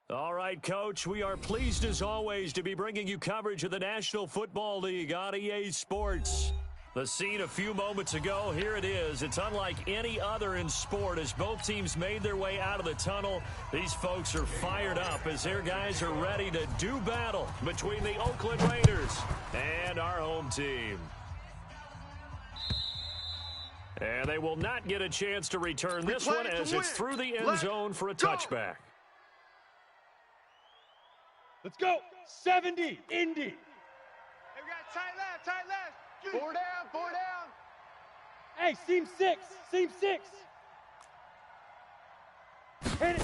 All right, Coach, we are pleased as always to be bringing you coverage of the National Football League on EA Sports. The scene a few moments ago, here it is. It's unlike any other in sport as both teams made their way out of the tunnel. These folks are fired up as their guys are ready to do battle between the Oakland Raiders and our home team. And they will not get a chance to return this one as it's through the end zone for a touchback. Let's go. 70, Indy. Hey, we got tight left. 4 down. Hey, seam six. Hit it.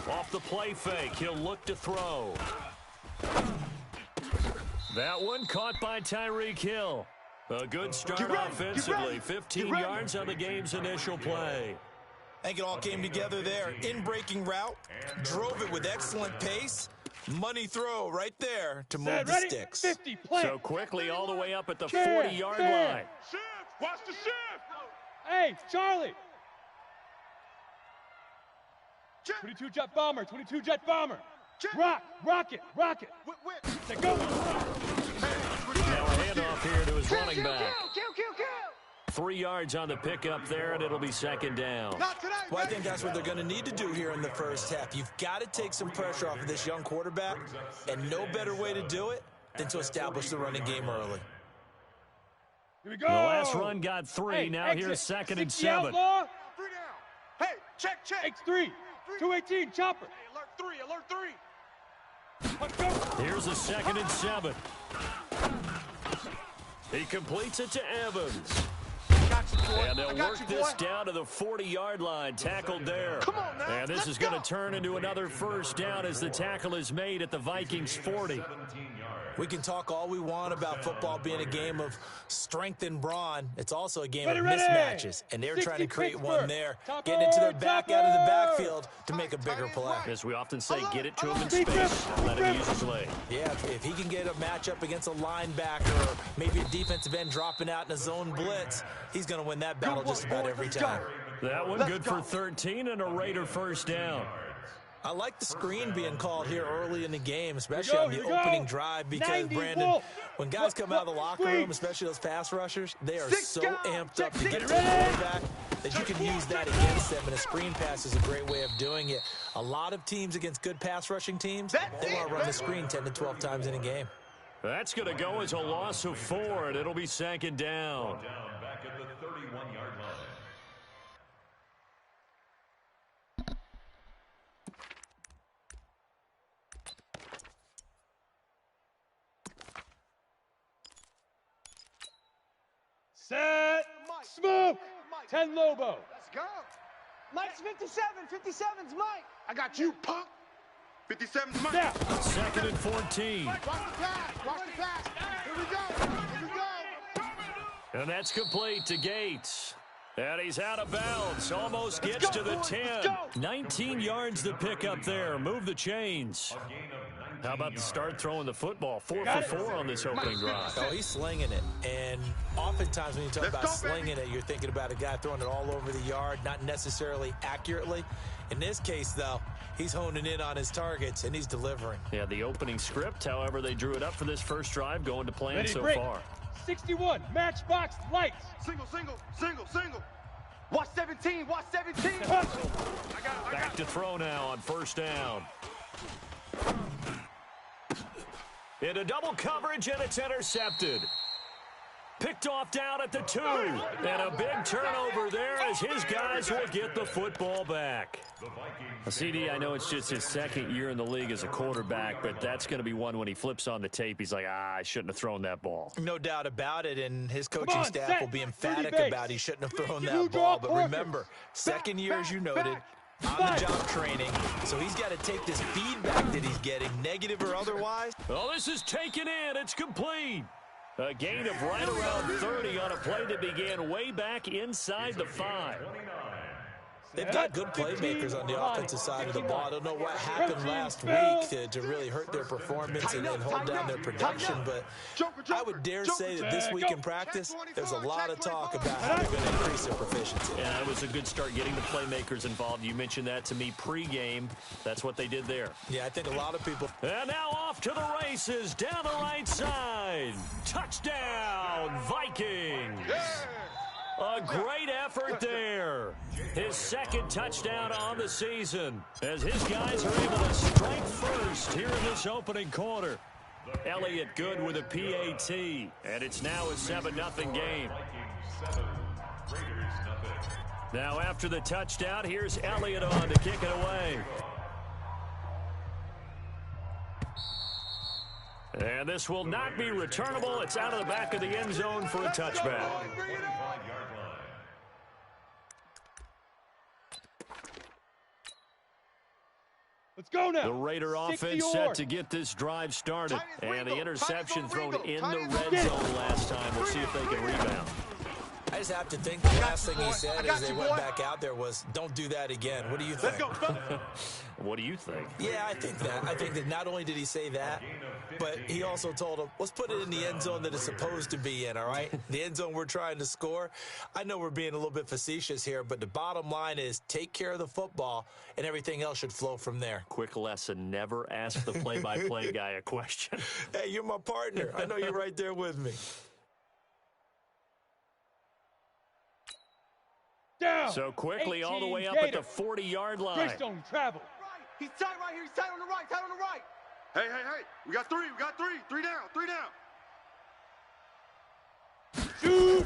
Off the play fake, he'll look to throw. That one caught by Tyreek Hill. A good start offensively. 15 yards on the game's initial play. I think it all came together there. In-breaking route, drove it with excellent pace. Money throw right there to move the sticks. 50, play. So quickly all the way up at the 40-yard line. Shift. Watch the shift. Hey, Charlie. 22 jet bomber. Rock it. Let's go. Now a handoff here to his running back. Kill. 3 yards on the pickup there, and it'll be second down. Well, I think that's what they're going to need to do here in the first half. You've got to take some pressure off of this young quarterback, and no better way to do it than to establish the running game early. Here we go. The last run got 3. Hey, now exit. here's second and 60 7. Outlaw. 3 down. Hey, check. X3. 218, chopper. Hey, alert 3. Let's go. Here's a second and 7. He completes it to Evans. And they'll work this down to the 40-yard line, tackled there. Come on now. And this is going to turn into another first down as the tackle is made at the Vikings' 40. We can talk all we want about football being a game of strength and brawn. It's also a game of Ready. mismatches, and they're trying to create Pittsburgh. one there, Topper, getting it to their back out of the Topper. backfield to make a bigger play. As we often say, get it to him in Deep space. rip. Let him use his leg. Yeah, if he can get a matchup against a linebacker or maybe a defensive end dropping out in a zone blitz, he's going to win that battle just about every time. That one good for 13 and a Raider first down. I like the screen being called here early in the game, especially on the Here we go. opening drive, because, 90 Brandon, volt. when guys come out of the locker Squeeze. room, especially those pass rushers, they are Six so down. amped up to Check, get to check. the quarterback that you can use that against them, and a screen pass is a great way of doing it. A lot of teams against good pass rushing teams, they want to run the screen 10 to 12 times in a game. That's going to go as a loss of 4, and it'll be second down. Back at the 31-yard line. Set. Smoke. 10 Lobo. Let's go. Mike's 57. 57's Mike. I got you, punk. 57's Mike. Now. Second and 14. Watch the pass. Here we go. And that's complete to Gates. And he's out of bounds. Almost gets to the 10. 19 yards to pick up there. Move the chains. How about the start throwing the football? 4 for 4 on this opening drive. Oh, he's slinging it. And oftentimes when you talk about slinging it, you're thinking about a guy throwing it all over the yard, not necessarily accurately. In this case, though, he's honing in on his targets, and he's delivering. Yeah, the opening script, however, they drew it up for this first drive, going to plan Ready, so break. far. 61. Matchbox lights. Single. Watch 17. Back to throw now on first down. Into double coverage, and it's intercepted. Picked off down at the 2. And a big turnover there as his guys will get the football back. CD, I know it's just his second year in the league as a quarterback, but that's going to be one when he flips on the tape. He's like, I shouldn't have thrown that ball. No doubt about it, and his Come coaching on, staff set. will be 30 emphatic base. about he shouldn't have thrown You that draw ball. But Parker. remember, second year, as you noted, back. on-the-job training, so he's got to take this feedback that he's getting, negative or otherwise. Well, this is taken in. It's complete. A gain of right around 30 on a play that began way back inside the 5. They've got good playmakers on the offensive side of the ball. I don't know what happened last week to really hurt their performance and hold down their production, but I would dare say that this week in practice, there's a lot of talk about how they're going to increase their proficiency. Yeah, it was a good start getting the playmakers involved. You mentioned that to me pregame. That's what they did there. Yeah, I think a lot of people. And now off to the races down the right side. Touchdown, Vikings. A great effort there. His second touchdown on the season as his guys are able to strike first here in this opening quarter. Elliott good with a PAT, and it's now a 7-0 game. Now after the touchdown, here's Elliott on to kick it away. And this will not be returnable. It's out of the back of the end zone for a touchback. Let's go now. The Raider offense set to get this drive started. And the interception thrown in the red zone last time. We'll see if they can rebound. I just have to think the last thing he said as they went back out there was, don't do that again. What do you think? What do you think? Yeah, I think that. I think that not only did he say that, but he also told him, let's put it in the end zone that it's supposed to be in, all right? The end zone we're trying to score. I know we're being a little bit facetious here, but the bottom line is take care of the football, and everything else should flow from there. Quick lesson, never ask the play-by-play guy a question. Hey, you're my partner. I know you're right there with me. Down. So quickly all the way up at the 40-yard line. Greystone travel. He's tight right here. He's tight on the right. Tight on the right. Hey. We got three. Three down. Shoot.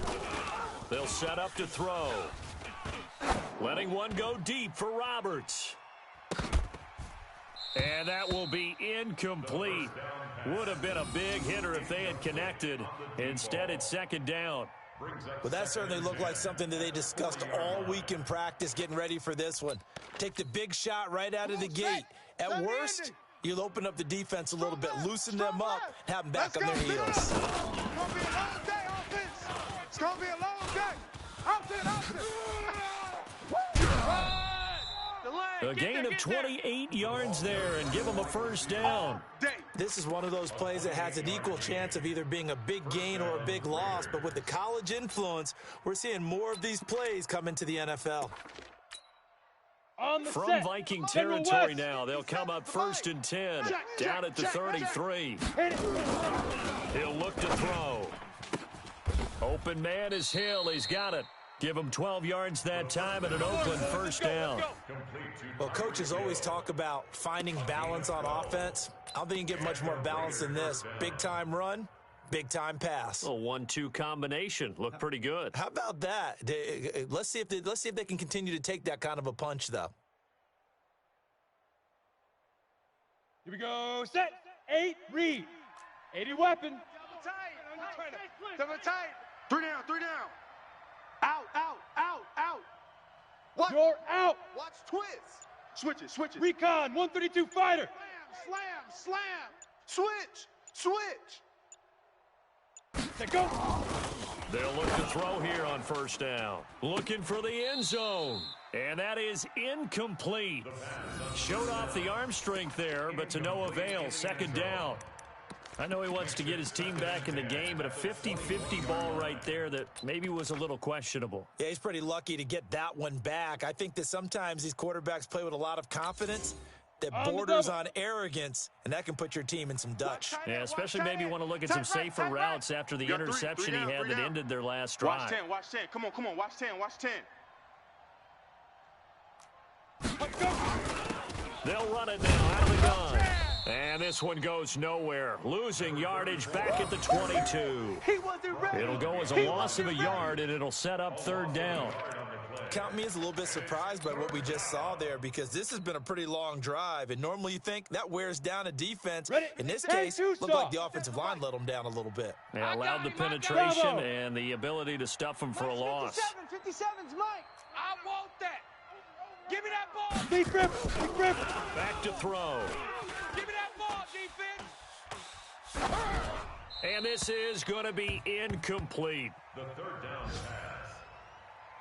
They'll set up to throw. Letting one go deep for Roberts. And that will be incomplete. Would have been a big hitter if they had connected. Instead, it's second down. Well, that certainly looked like something that they discussed all week in practice getting ready for this one. Take the big shot right out of the gate. At worst, you'll open up the defense a little bit, loosen them up, and have them back on their heels. It's going to be a long day, offense. It's going to be a long day. Offense. A gain of 28 yards there and give them a first down. This is one of those plays that has an equal chance of either being a big gain or a big loss, but with the college influence, we're seeing more of these plays come into the NFL. From set. Viking territory now, they'll come up 1st and 10, down at the 33. He'll look to throw. Open man is Hill. He's got it. Give him 12 yards that time and an Oakland first down. Well, coaches always talk about finding balance on offense. I don't think you can get much more balance than this. Big-time run, big-time pass. A 1-2 combination. Looked pretty good. How about that? Let's see if they can continue to take that kind of a punch, though. Here we go. Set. 8. Read. 80 weapon. Double tight. Three down. Out. Watch. You're out. Watch twist. Switch it. Recon. 132 fighter. Slam. Switch. Let go. They'll look to throw here on first down. Looking for the end zone. And that is incomplete. Showed off the arm strength there, but to no avail. Second down. I know he wants to get his team back in the game, but a 50-50 ball right there that maybe was a little questionable. Yeah, he's pretty lucky to get that one back. I think that sometimes these quarterbacks play with a lot of confidence that borders on arrogance, and that can put your team in some Dutch. Yeah, especially maybe want to look at some safer routes after the interception he had that ended their last drive. Watch 10. Come on. Watch 10. They'll run it now out of the gun. And this one goes nowhere. Losing yardage back at the 22. It'll go as a loss of a yard, and it'll set up third down. Count me as a little bit surprised by what we just saw there, because this has been a pretty long drive, and normally you think that wears down a defense. In this case, looked like the offensive line let them down a little bit. They allowed the penetration and the ability to stuff them for a loss. 57's Mike. I want that. Give me that ball. Big grip. Back to throw. Give me that ball, defense. And this is going to be incomplete. The third down pass.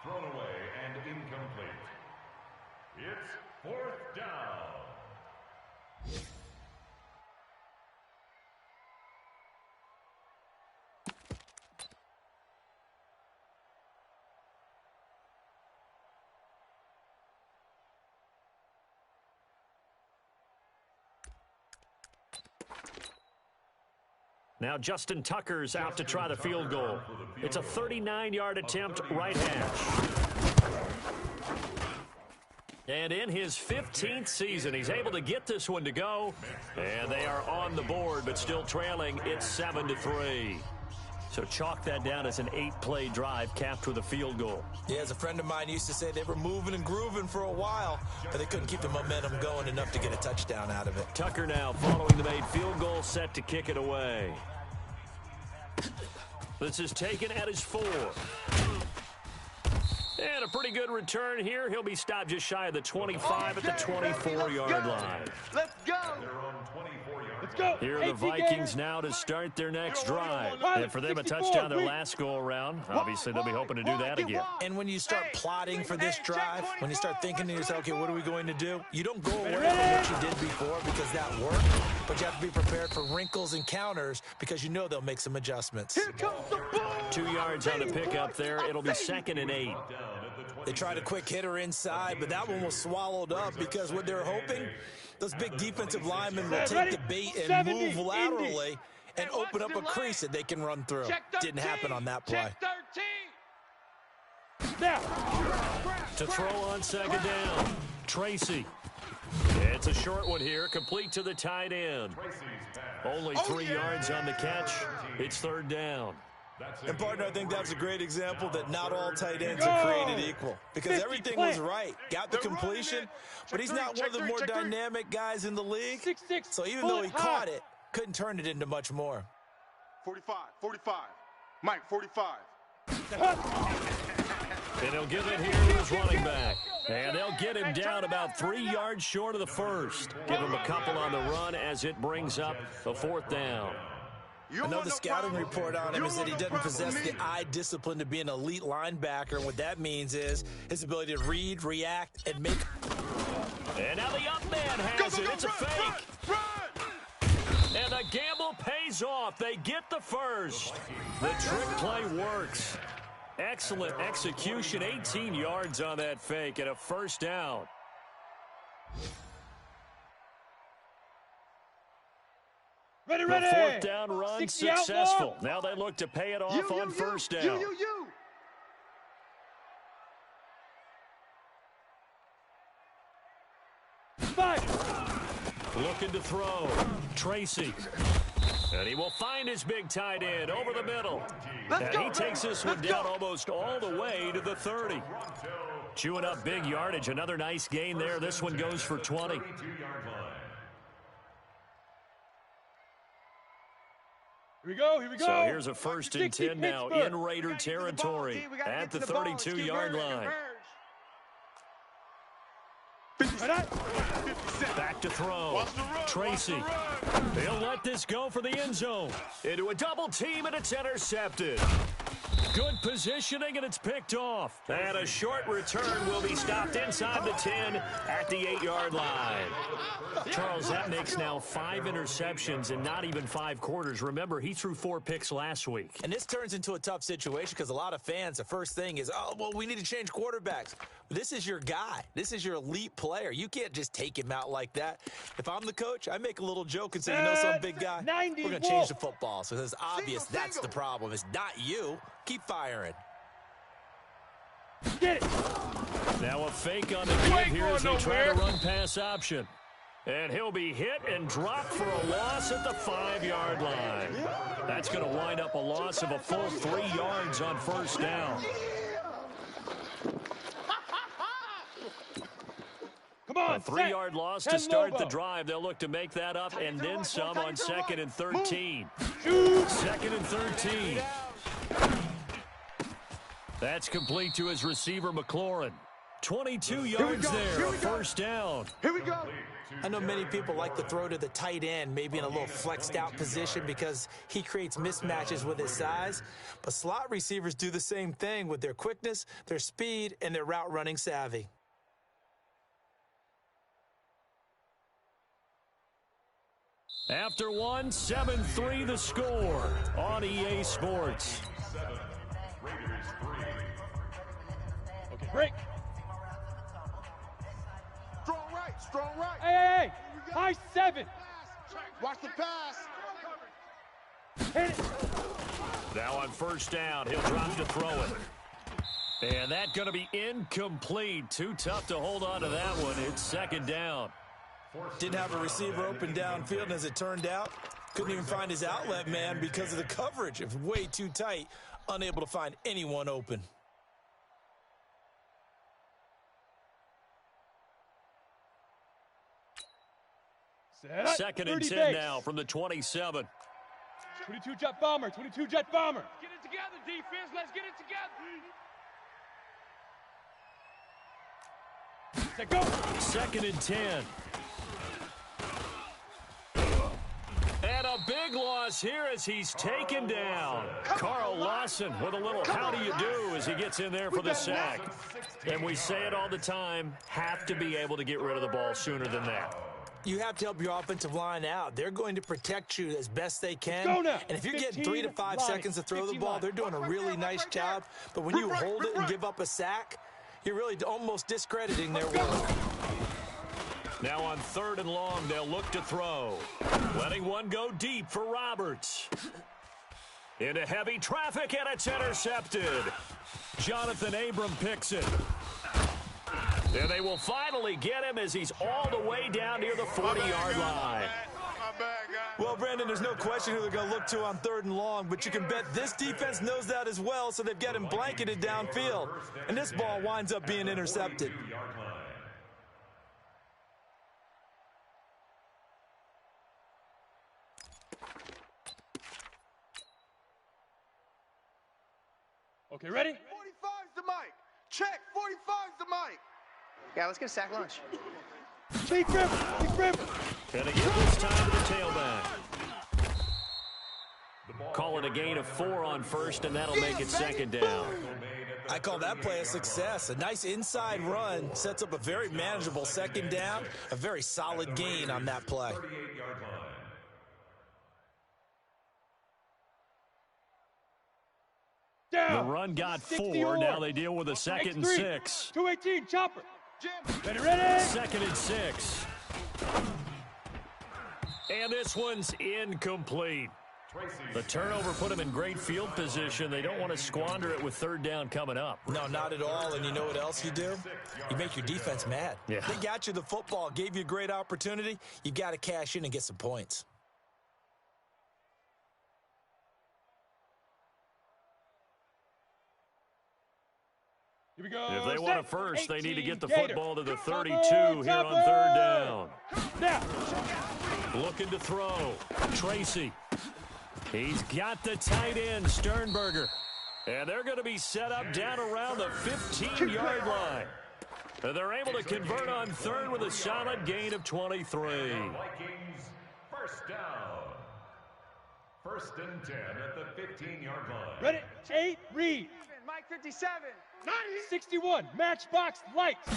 Thrown away and incomplete. It's fourth down. Now Justin Tucker's out to try the field goal. It's a 39-yard attempt, right hash. And in his 15th season, he's able to get this one to go. And they are on the board, but still trailing. It's 7-3. So chalk that down as an 8-play drive capped with a field goal. Yeah, as a friend of mine used to say, they were moving and grooving for a while, but they couldn't keep the momentum going enough to get a touchdown out of it. Tucker now following the made field goal, set to kick it away. This is taken at his 4. And a pretty good return here. He'll be stopped just shy of the 25 at the 24-yard line. Let's go. Let's go. Here are the Vikings now to start their next drive. And for them, a touchdown their last go-around. Obviously, they'll be hoping to do that again. And when you start plotting for this drive, when you start thinking to yourself, okay, what are we going to do? You don't go away from what you did before because that worked, but you have to be prepared for wrinkles and counters because you know they'll make some adjustments. Here comes the ball. 2 yards on the pickup there. It'll be 2nd and 8. They tried a quick hitter inside, but that one was swallowed up because what they're hoping, those big defensive linemen will take the bait and move laterally and open up a crease that they can run through. Didn't happen on that play. Check 13. Now. To throw on 2nd down, Tracy. It's a short one here, complete to the tight end. Only 3 yards on the catch. It's 3rd down. And, partner, I think that's a great example that not all tight ends are created equal because everything was right. Got the completion, but he's not one of the more dynamic guys in the league. So even though he caught it, couldn't turn it into much more. 45, 45. Mike, 45. And he'll give it here to his running back. And they'll get him down about 3 yards short of the first. Give him a couple on the run as it brings up a 4th down. I know the scouting report on him is that he doesn't possess the eye discipline to be an elite linebacker. And what that means is his ability to read, react, and make. And now the up man has it. It's a fake. And the gamble pays off. They get the first. The trick play works. Excellent execution. 18 yards on that fake and a 1st down. Ready. The 4th down run successful. Now they look to pay it off on 1st down. Looking to throw. Tracy. And he will find his big tight end over the middle. And he takes this one down almost all the way to the 30. Chewing up big yardage. Another nice gain there. This one goes for 20. Here we go. So here's a 1st and 10 now in Raider territory at the 32-yard line. Back to throw. Tracy. He'll let this go for the end zone. Into a double team, and it's intercepted. Good positioning, and it's picked off. And a short return will be stopped inside the 10 at the 8-yard line. Charles, that makes now 5 interceptions in not even 5 quarters. Remember, he threw 4 picks last week. And this turns into a tough situation because a lot of fans, the first thing is, oh, well, we need to change quarterbacks. This is your guy. This is your elite player. You can't just take him out like that. If I'm the coach, I make a little joke and say, you know, some big guy, we're going to change the football. So it's obvious that's the problem. It's not you. Keep firing. Get it. Now a fake on the give here as they try to run pass option. And he'll be hit and dropped for a loss at the 5-yard line. That's going to wind up a loss of a full 3 yards on 1st down. Come on, a 3-yard loss to start the drive. They'll look to make that up and then some on 2nd and 13. 2nd and 13. That's complete to his receiver, McLaurin. 22 yards there, a 1st down. Here we go. I know many people like to throw to the tight end, maybe in a little flexed out position because he creates mismatches with his size. But slot receivers do the same thing with their quickness, their speed, and their route running savvy. After one, 7-3 the score on EA Sports. 7, Raiders 3. Okay, break. Strong right, strong right. Hey, high 7. Watch the pass. Hit it. Now on first down, he'll drop to throw it. And that's going to be incomplete. Too tough to hold on to that one. It's second down. Didn't have a receiver open downfield, and as it turned out, couldn't even find his outlet man because of the coverage. It was way too tight, unable to find anyone open. Set up. Second and 10 base. now from the 27. 22 jet bomber, 22 jet bomber. Get it together, defense. Let's get it together. Set go. Second and 10. And a big loss here as he's taken down. Carl Lawson with a little how do you do as he gets in there for the sack. And we say it all the time, have to be able to get rid of the ball sooner than that. You have to help your offensive line out. They're going to protect you as best they can. Go now. And if you're getting 15 3 to 5 line. seconds to throw the 15 ball, line. they're doing a really nice job. But when you hold it and give up a sack, you're really almost discrediting their work. Now on third and long, they'll look to throw. Letting one go deep for Roberts. Into heavy traffic, and it's intercepted. Jonathan Abram picks it. And they will finally get him as he's all the way down near the 40-yard line. My bad, guy. Well, Brandon, there's no question who they're going to look to on third and long, but you can bet this defense knows that as well, so they've got him blanketed downfield. And this ball winds up being intercepted. Okay, ready? 45's the mic. Check, 45's the mic. Yeah, let's get a sack lunch. Big rip, big rip. And again this time to the tailback. Call it a gain of 4 on first, and that'll make it second down. I call that play a success. A nice inside run sets up a very manageable second down, a very solid gain on that play. Down. The run got 4. 64. Now they deal with a second and 6. 218, chopper. Ready, ready. Second and 6. And this one's incomplete. The turnover put them in great field position. They don't want to squander it with third down coming up. No, not at all. And you know what else you do? You make your defense mad. Yeah. They got you the football, gave you a great opportunity. You got to cash in and get some points. Here we go. If they want a first, they need to get the 18, football to the Gator. 32 Chopper, here on chopper. third down. Now. Looking to throw. Tracy. He's got the tight end, Sternberger. And they're going to be set up down around the 15-yard line. And they're able to convert on third with a solid gain of 23. Vikings, first down. First and 10 at the 15-yard line. Ready, 8, read. Mike 57. 61, matchbox lights.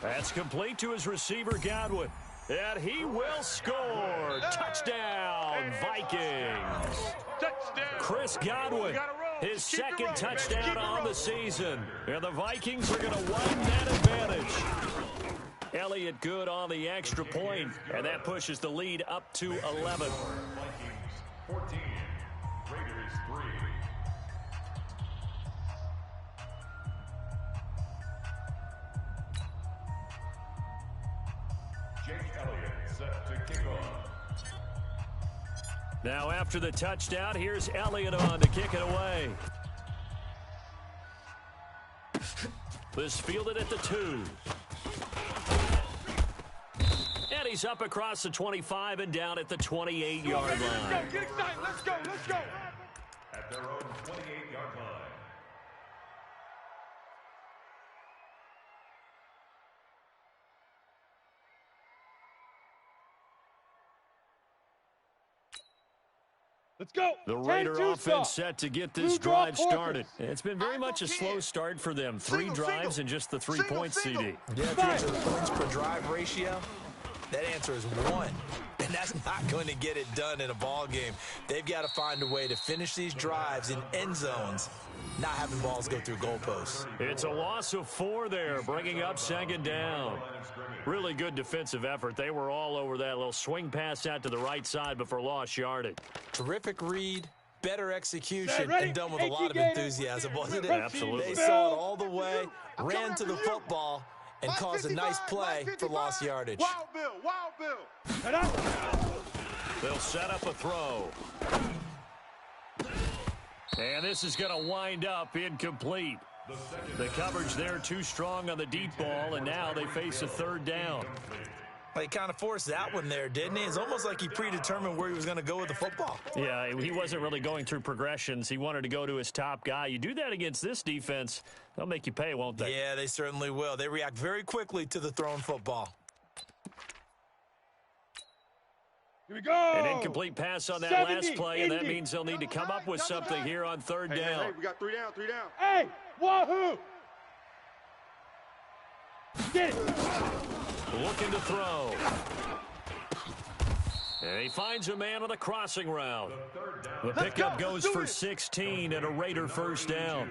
That's complete to his receiver, Godwin. And he will score. Touchdown, Vikings. Touchdown. Chris Godwin, his second touchdown on the season. And the Vikings are going to widen that advantage. Elliott good on the extra point, and that pushes the lead up to 11. Vikings 14, Raiders 3. Jake Elliott set to kick off. Now after the touchdown, here's Elliott on to kick it away. This fielded at the 2. And he's up across the 25 and down at the 28-yard line. Get excited. Let's go. Let's go. At their own 28-yard line. Let's go. The Raider 10-2 offense stop. set to get this Blue drop drive started. Hawkins. It's been very much a slow start for them. 3 Single, drives single. and just the 3 Single, points, single. CD. Yeah, if you look at the points per drive ratio, That answer is 1. And that's not going to get it done in a ball game. They've got to find a way to finish these drives in end zones, not having balls go through goalposts. It's a loss of 4 there, bringing up second down. Really good defensive effort. They were all over that little swing pass out to the right side before lost yardage. Terrific read, better execution, and done with a lot of enthusiasm, wasn't it? Absolutely. They saw it all the way, ran to the football, and caused a nice play for lost yardage. Wild Bill, Wild Bill. They'll set up a throw. And this is going to wind up incomplete. The coverage there too strong on the deep ball, and now they face a third down. He kind of forced that one there, didn't he? It's almost like he predetermined where he was going to go with the football. Yeah, he wasn't really going through progressions. He wanted to go to his top guy. You do that against this defense, they'll make you pay, won't they? Yeah, they certainly will. They react very quickly to the thrown football. Here we go. An incomplete pass on that last play, and that means they'll need to come up with something here on third down. Hey, we got 3 down, 3 down. Hey, wahoo! Get it. Looking to throw. And he finds a man on the crossing route. The pickup goes for 16 and a Raider first down.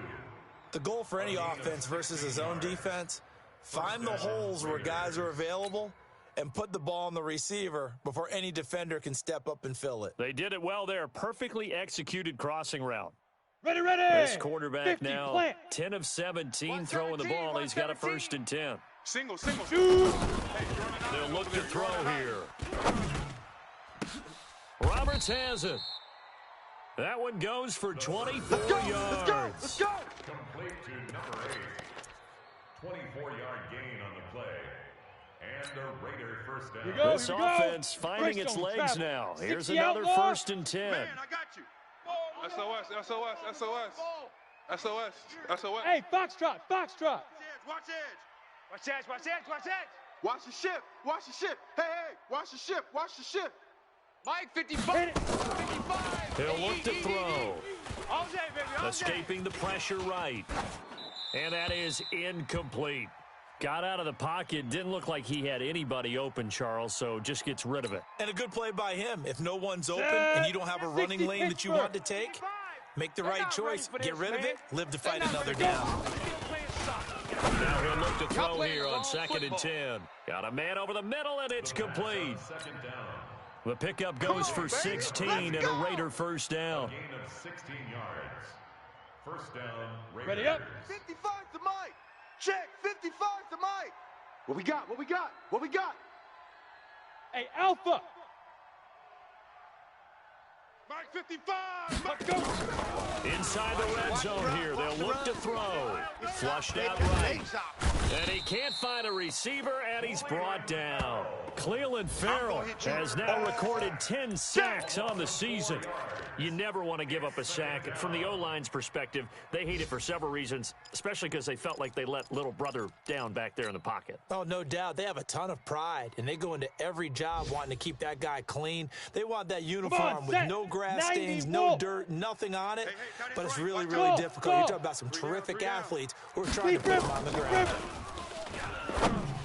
The goal for any offense versus a zone defense, find the holes where guys are available and put the ball on the receiver before any defender can step up and fill it. They did it well there. Perfectly executed crossing route. Ready, ready. This quarterback now, plant. 10 of 17 throwing the ball. He's got a first and 10. Single, single. Shoot. They'll look to throw here. Roberts has it. That one goes for 24 yards. Let's go. Complete to number 8. 24-yard gain on the play. And the Raider first down. Here we go, This offense finding its legs now. Here's another first and 10. Man, I got you. SOS, SOS, SOS. SOS, SOS. Hey, foxtrot, foxtrot. Watch edge. Watch edge, watch edge, watch edge. Watch the ship. Watch the ship. Hey, hey, watch the ship. Watch the ship. Mike, 55. 55. He'll look to throw. All day, baby, all day. Escaping the pressure right. And that is incomplete. Got out of the pocket. Didn't look like he had anybody open, Charles, so just gets rid of it. And a good play by him. If no one's open and you don't have a running lane that you want to take, make the right choice. Get rid of it. Live to fight another down. Now he'll look to throw here on second and 10. Got a man over the middle, and it's complete. The pickup goes for 16 and a Raider first down. Gain of 16 yards. First down, Raider. Ready up. 55 to Mike. Check. 55 to Mike. What we got? What we got? What we got? Hey, Alpha. Mike 55. Let's go. Inside the red zone here. They'll look to throw. Flushed out right. And he can't find a receiver, and he's brought down. Cleveland Farrell has now recorded 10 sacks on the season. You never want to give up a sack. From the O-line's perspective, they hate it for several reasons, especially because they felt like they let little brother down back there in the pocket. Oh, no doubt. They have a ton of pride, and they go into every job wanting to keep that guy clean. They want that uniform with no grass stains, no dirt, nothing on it. But it's really, really difficult. You're talking about some terrific athletes who are trying to put him on the ground.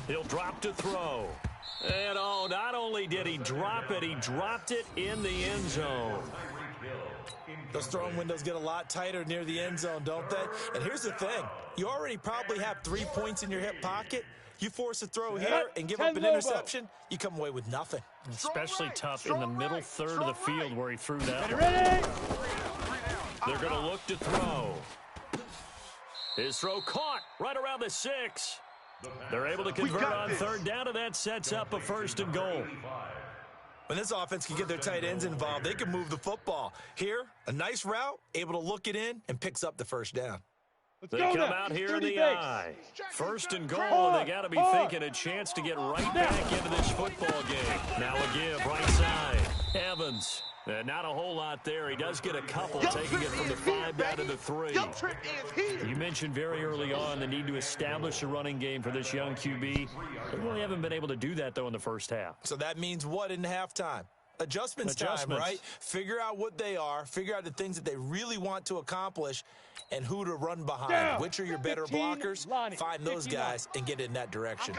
He'll drop to throw. And, oh, not only did he drop it, he dropped it in the end zone. Those throwing windows get a lot tighter near the end zone, don't they? And here's the thing. You already probably have 3 points in your hip pocket. You force a throw here and give up an interception, you come away with nothing. Especially tough in the middle third of the field where he threw that. Ready? They're going to look to throw. His throw caught right around the 6. They're able to convert on third down, and that sets up a first and goal. When this offense can get their tight ends involved, they can move the football. Here, a nice route, able to look it in, and picks up the first down. They come out here in the eye. First and goal, and they got to be thinking a chance to get right back into this football game. Now a give, right side. Evans. Not a whole lot there. He does get a couple, taking it from the 5 down to the 3. You mentioned very early on the need to establish a running game for this young QB. They really haven't been able to do that, though, in the first half. So that means what in halftime? Adjustments time, right? Figure out what they are, figure out the things that they really want to accomplish, and who to run behind. Down. Which are your better blockers? Find those guys and get in that direction.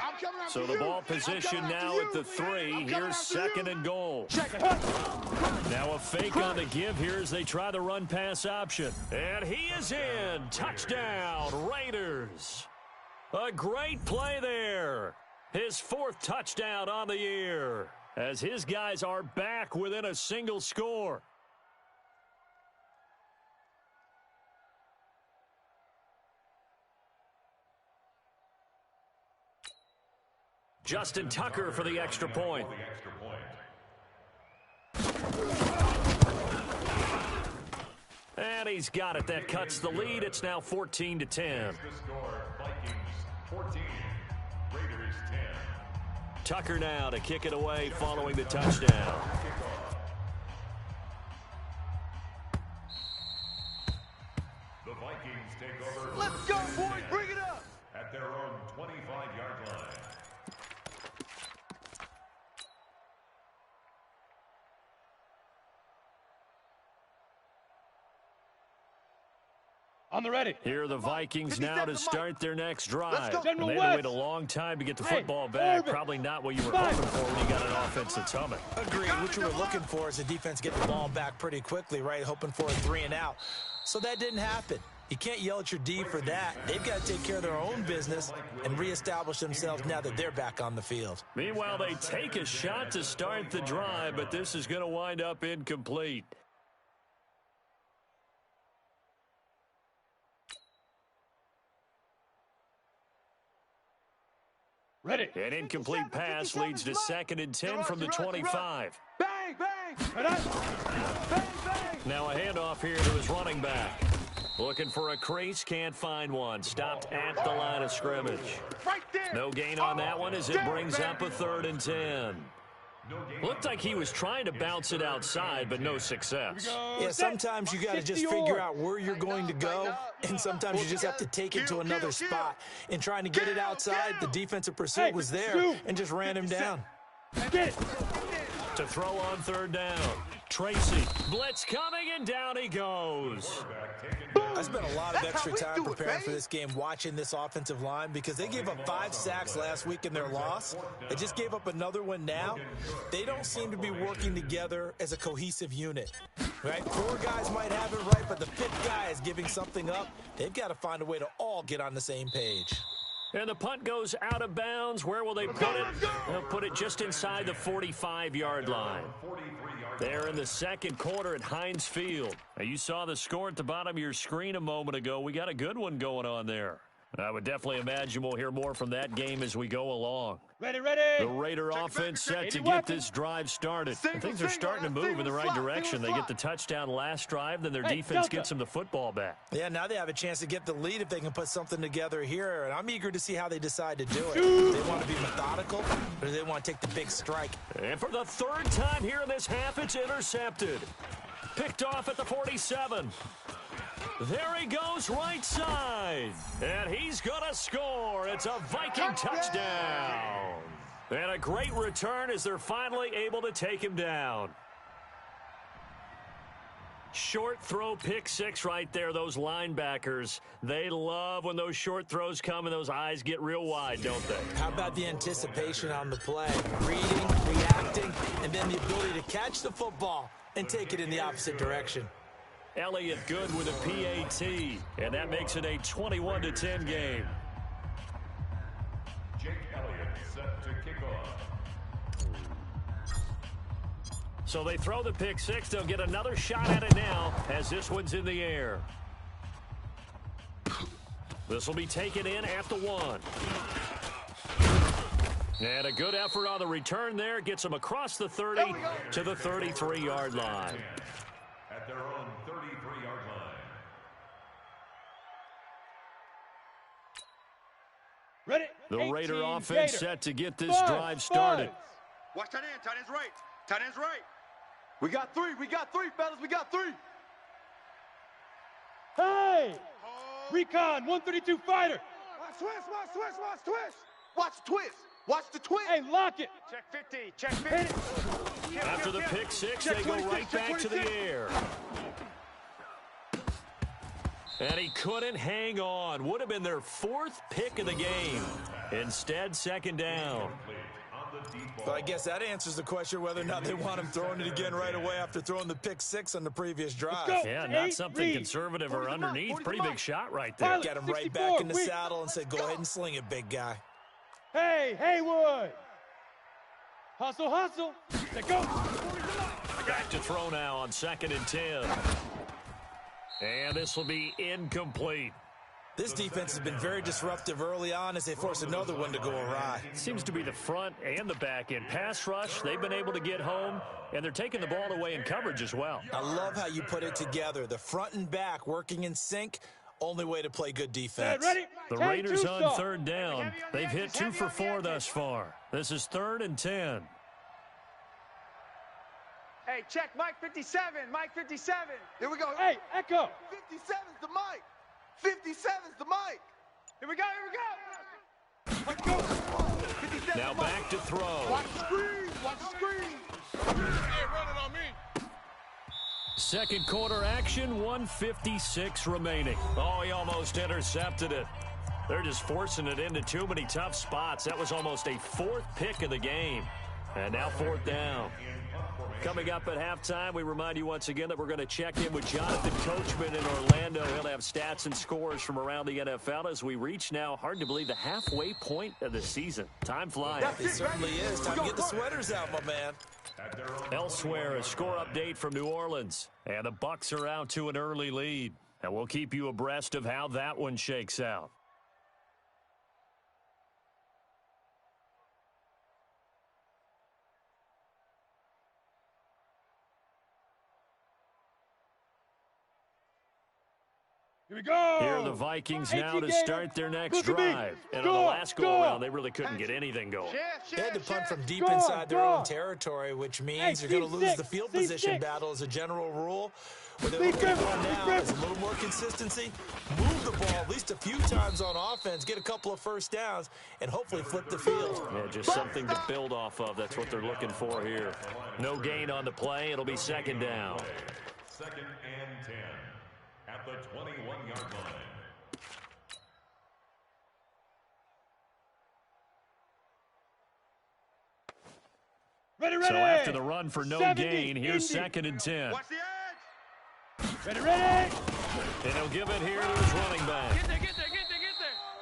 So the ball position now at the 3. Here's 2nd and goal. Now a fake on the give here as they try the run-pass option. And he is in. Touchdown, Raiders. A great play there. His 4th touchdown on the year as his guys are back within a single score. Justin Tucker for the extra point. And he's got it. That cuts the lead. It's now 14-10. Vikings 14, Raiders 10. Tucker now to kick it away following the touchdown. The Vikings take over. Let's go, boys. Bring it up. At their own 25-yard line. On the ready. Here are the Vikings now to start their next drive. And General they had to West. wait a long time to get the football back. Orbit. Probably not what you were hoping for when you got an offense that's humming. Agreed. What you were looking for is the defense get the ball back pretty quickly, right? Hoping for a 3 and out. So that didn't happen. You can't yell at your D for that. They've got to take care of their own business and reestablish themselves now that they're back on the field. Meanwhile, they take a shot to start the drive, but this is going to wind up incomplete. Ready. An incomplete pass leads to 2nd and 10 from the 25. Bang, bang. Right on. Bang, bang. Now a handoff here to his running back. Looking for a crease, can't find one. Stopped at the line of scrimmage. Right there. No gain on that one as it brings up a 3rd and 10. Looked like he was trying to bounce it outside, but no success. Yeah, sometimes you got to just figure out where you're going to go, and sometimes you just have to take it to another spot. In trying to get it outside, the defensive pursuit was there and just ran him down. Get it. To throw on 3rd down. Tracy, blitz coming, and down he goes. I spent a lot of extra time preparing for this game watching this offensive line because they gave up 5 sacks last week in their loss. They just gave up another one now. They don't seem to be working together as a cohesive unit. Right? 4 guys might have it right, but the 5th guy is giving something up. They've got to find a way to all get on the same page. And the punt goes out of bounds. Where will they put it? They'll put it just inside the 45-yard line. There in the 2nd quarter at Heinz Field. Now, you saw the score at the bottom of your screen a moment ago. We got a good one going on there. I would definitely imagine we'll hear more from that game as we go along. Ready, ready. The Raider offense set to get this drive started. And things are starting to move in the right direction. They get the touchdown last drive, then their defense gets them the football back. Yeah, now they have a chance to get the lead if they can put something together here, and I'm eager to see how they decide to do it. Do they want to be methodical, or do they want to take the big strike? And for the 3rd time here in this half, it's intercepted. Picked off at the 47. There he goes right side. And he's going to score. It's a Viking touchdown. And a great return as they're finally able to take him down. Short throw pick 6 right there. Those linebackers, they love when those short throws come and those eyes get real wide, don't they? How about the anticipation on the play? Reading, reacting, and then the ability to catch the football and take it in the opposite direction. Elliott good with a PAT, and that makes it a 21-10 game. Jake Elliott set to kick off. So they throw the pick 6. They'll get another shot at it now as this one's in the air. This will be taken in at the 1. And a good effort on the return there. Gets them across the 30 to the 33-yard line. At their own 33-yard line. Ready. The Raider 18 offense Gator. set to get this drive started. Watch tight end. Tight end's right. Tight end's right. We got 3. We got 3, fellas. We got 3. Hey! Recon, 132 fighter. Watch twist. Watch twist. Watch twist. Watch twist. Watch the twist. Hey, lock it. Check 50. Check 50. After the pick six, they go right back to the air. And he couldn't hang on. Would have been their fourth pick of the game. Instead, second down. Well, I guess that answers the question whether or not they want him throwing it again right away after throwing the pick six on the previous drive. Yeah, not something conservative or underneath. Pretty big shot right there. Get him right back in the saddle and said, go ahead and sling it, big guy. Hey, Haywood. Hustle, hustle. Let go. Back to throw now on 2nd and 10. And this will be incomplete. This defense has been very disruptive early on as they force another one to go awry. Seems to be the front and the back end. Pass rush, they've been able to get home, and they're taking the ball away in coverage as well. I love how you put it together. The front and back working in sync, only way to play good defense. The Raiders on 3rd down. They've hit 2 for 4 thus far. This is 3rd and 10. Hey, check Mike 57. Mike 57. Here we go. Hey, Echo. 57's the mic. 57's the mic. Here we go. Let's go. 57's Now the mic. back to throw. Watch the screen. Watch the screen. Hey, running on me. Second quarter action, 1:56 remaining. Oh, he almost intercepted it. They're just forcing it into too many tough spots. That was almost a 4th pick of the game. And now 4th down. Coming up at halftime, we remind you once again that we're going to check in with Jonathan Coachman in Orlando. He'll have stats and scores from around the NFL as we reach now, hard to believe, the halfway point of the season. Time flies. It certainly is. Time to get the sweaters out, my man. Elsewhere, a score update from New Orleans. And the Bucs are out to an early lead. And we'll keep you abreast of how that one shakes out. Here we go. Here are the Vikings now to start their next drive. And on the last go-around, they really couldn't get anything going. They had to punt from deep inside their own territory, which means you're going to lose the field position battle as a general rule. What they're looking for now is a little more consistency, move the ball at least a few times on offense, get a couple of first downs, and hopefully flip the field. Yeah, just something to build off of. That's what they're looking for here. No gain on the play. It'll be second down. 2nd and 10 at the 21-yard line. Ready. So after the run for no 70, gain, here's Indy. 2nd and 10. Watch the edge. Ready. And he'll give it here to his running back. Get there.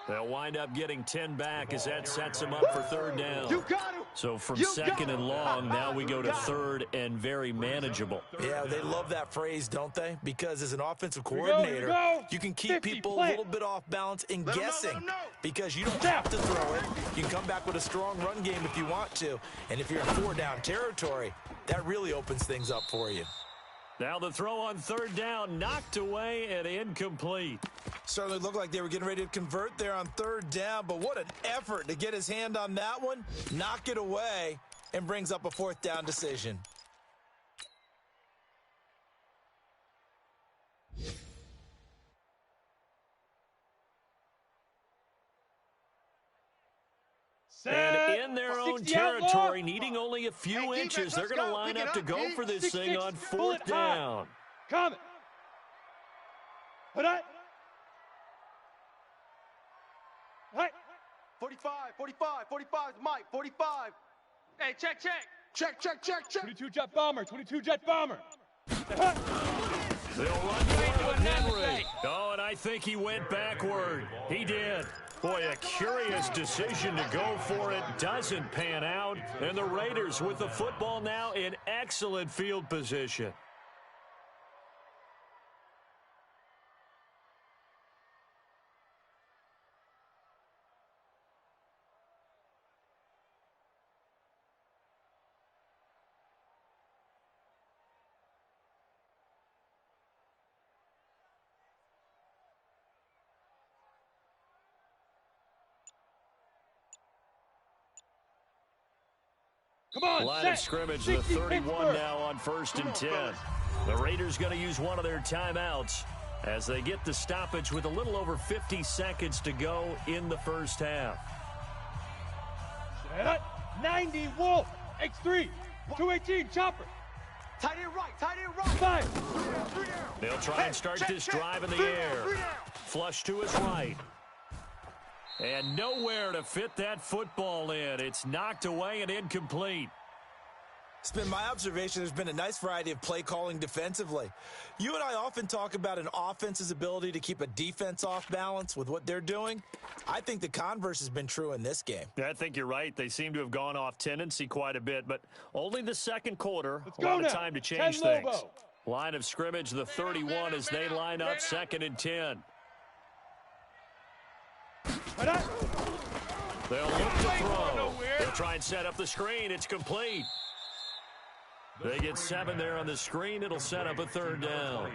They'll wind up getting 10 back as that sets them up for 3rd down. You got him. So from 2nd and long, now we go to 3rd and very manageable. Yeah, they love that phrase, don't they? Because as an offensive Here coordinator, we go. you can keep 50, people a play. little bit off balance in Let 'em know, let guessing 'em know. because you don't have to throw it. You can come back with a strong run game if you want to. And if you're in 4-down territory, that really opens things up for you. Now the throw on 3rd down, knocked away and incomplete. Certainly looked like they were getting ready to convert there on 3rd down, but what an effort to get his hand on that one, knock it away, and brings up a 4th down decision. And in their own territory, needing only a few inches, they're going to line up to go for this thing on 4th down. Coming. Put it. Hey. 45 is Mike. 45. Hey, check. Check. 22 jet bomber. They'll run for it with Henry. Oh, and I think he went backward. He did. Boy, a curious decision to go for it. Doesn't pan out. And the Raiders with the football now in excellent field position. Come on, Line set. of scrimmage, the 60 31 Pittsburgh. now on 1st and 10. The Raiders going to use one of their timeouts as they get the stoppage with a little over 50 seconds to go in the first half. Set. 90 Wolf. X3. 218, chopper. Tight end right, tight end right. 5. They'll try and start this drive in the air. Flush to his right. And nowhere to fit that football in. It's knocked away and incomplete. It's been my observation there's been a nice variety of play calling defensively. You and I often talk about an offense's ability to keep a defense off balance with what they're doing. I think the converse has been true in this game. I think you're right. They seem to have gone off tendency quite a bit, but only the second quarter. Let's a lot go of now. time to change 10 things. Lobo. Line of scrimmage, the 31 as they line up 2nd and 10. Right on. They'll look to throw. They'll try and set up the screen. It's complete. They get 7 there on the screen. It'll set up a 3rd down.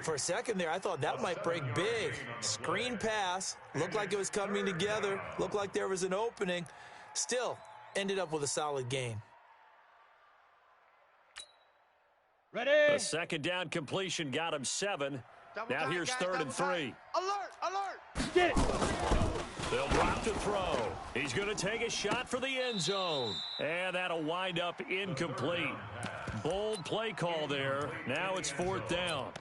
For a second there, I thought that might break big. Screen pass. Looked like it was coming together. Looked like there was an opening. Still, ended up with a solid gain. Ready. The 2nd down completion got him 7. Now here's 3rd and 3. Alert, alert. Get it. They'll drop to throw. He's going to take a shot for the end zone. And that'll wind up incomplete. Bold play call there. Now it's 4th down.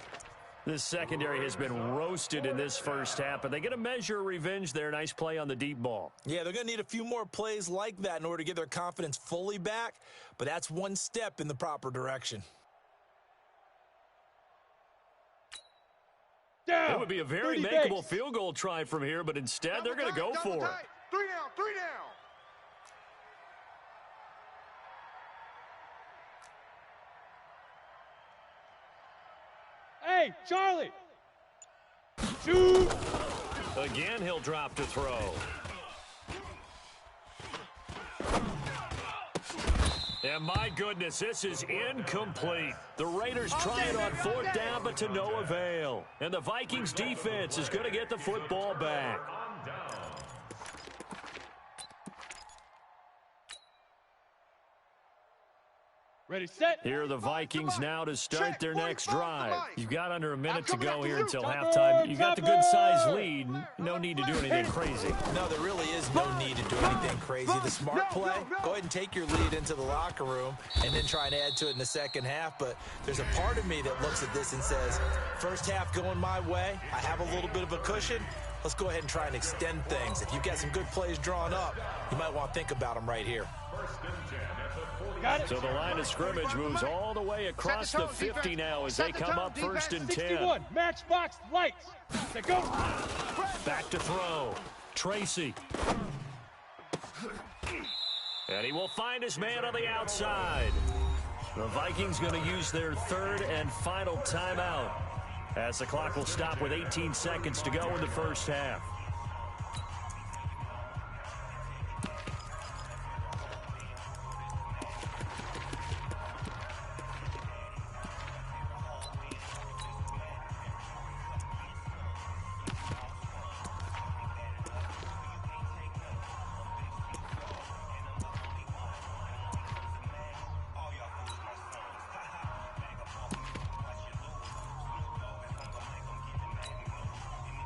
This secondary has been roasted in this first half, but they get a measure of revenge there. Nice play on the deep ball. Yeah, they're going to need a few more plays like that in order to get their confidence fully back, but that's one step in the proper direction. Down. It would be a very 30 makeable base. field goal try from here, but instead they're going to go for it. 3 down, 3 down. Hey, Charlie. Shoot. Again, he'll drop to throw. And my goodness, this is incomplete. The Raiders try it on 4th down, but to no avail. And the Vikings defense is going to get the football back. Ready, set. Here are the Vikings now to start their next drive. You've got under a minute to go here until halftime. You got the good-sized lead. No need to do anything crazy. No, there really is no need to do anything crazy. The smart play, go ahead and take your lead into the locker room and then try and add to it in the second half. But there's a part of me that looks at this and says, first half going my way, I have a little bit of a cushion. Let's go ahead and try and extend things. If you've got some good plays drawn up, you might want to think about them right here. Got it. So the line of scrimmage moves all the way across the 50 now as they come up 1st and 10. 61, matchbox lights. They go. Back to throw. Tracy. And he will find his man on the outside. The Vikings going to use their 3rd and final timeout as the clock will stop with 18 seconds to go in the first half.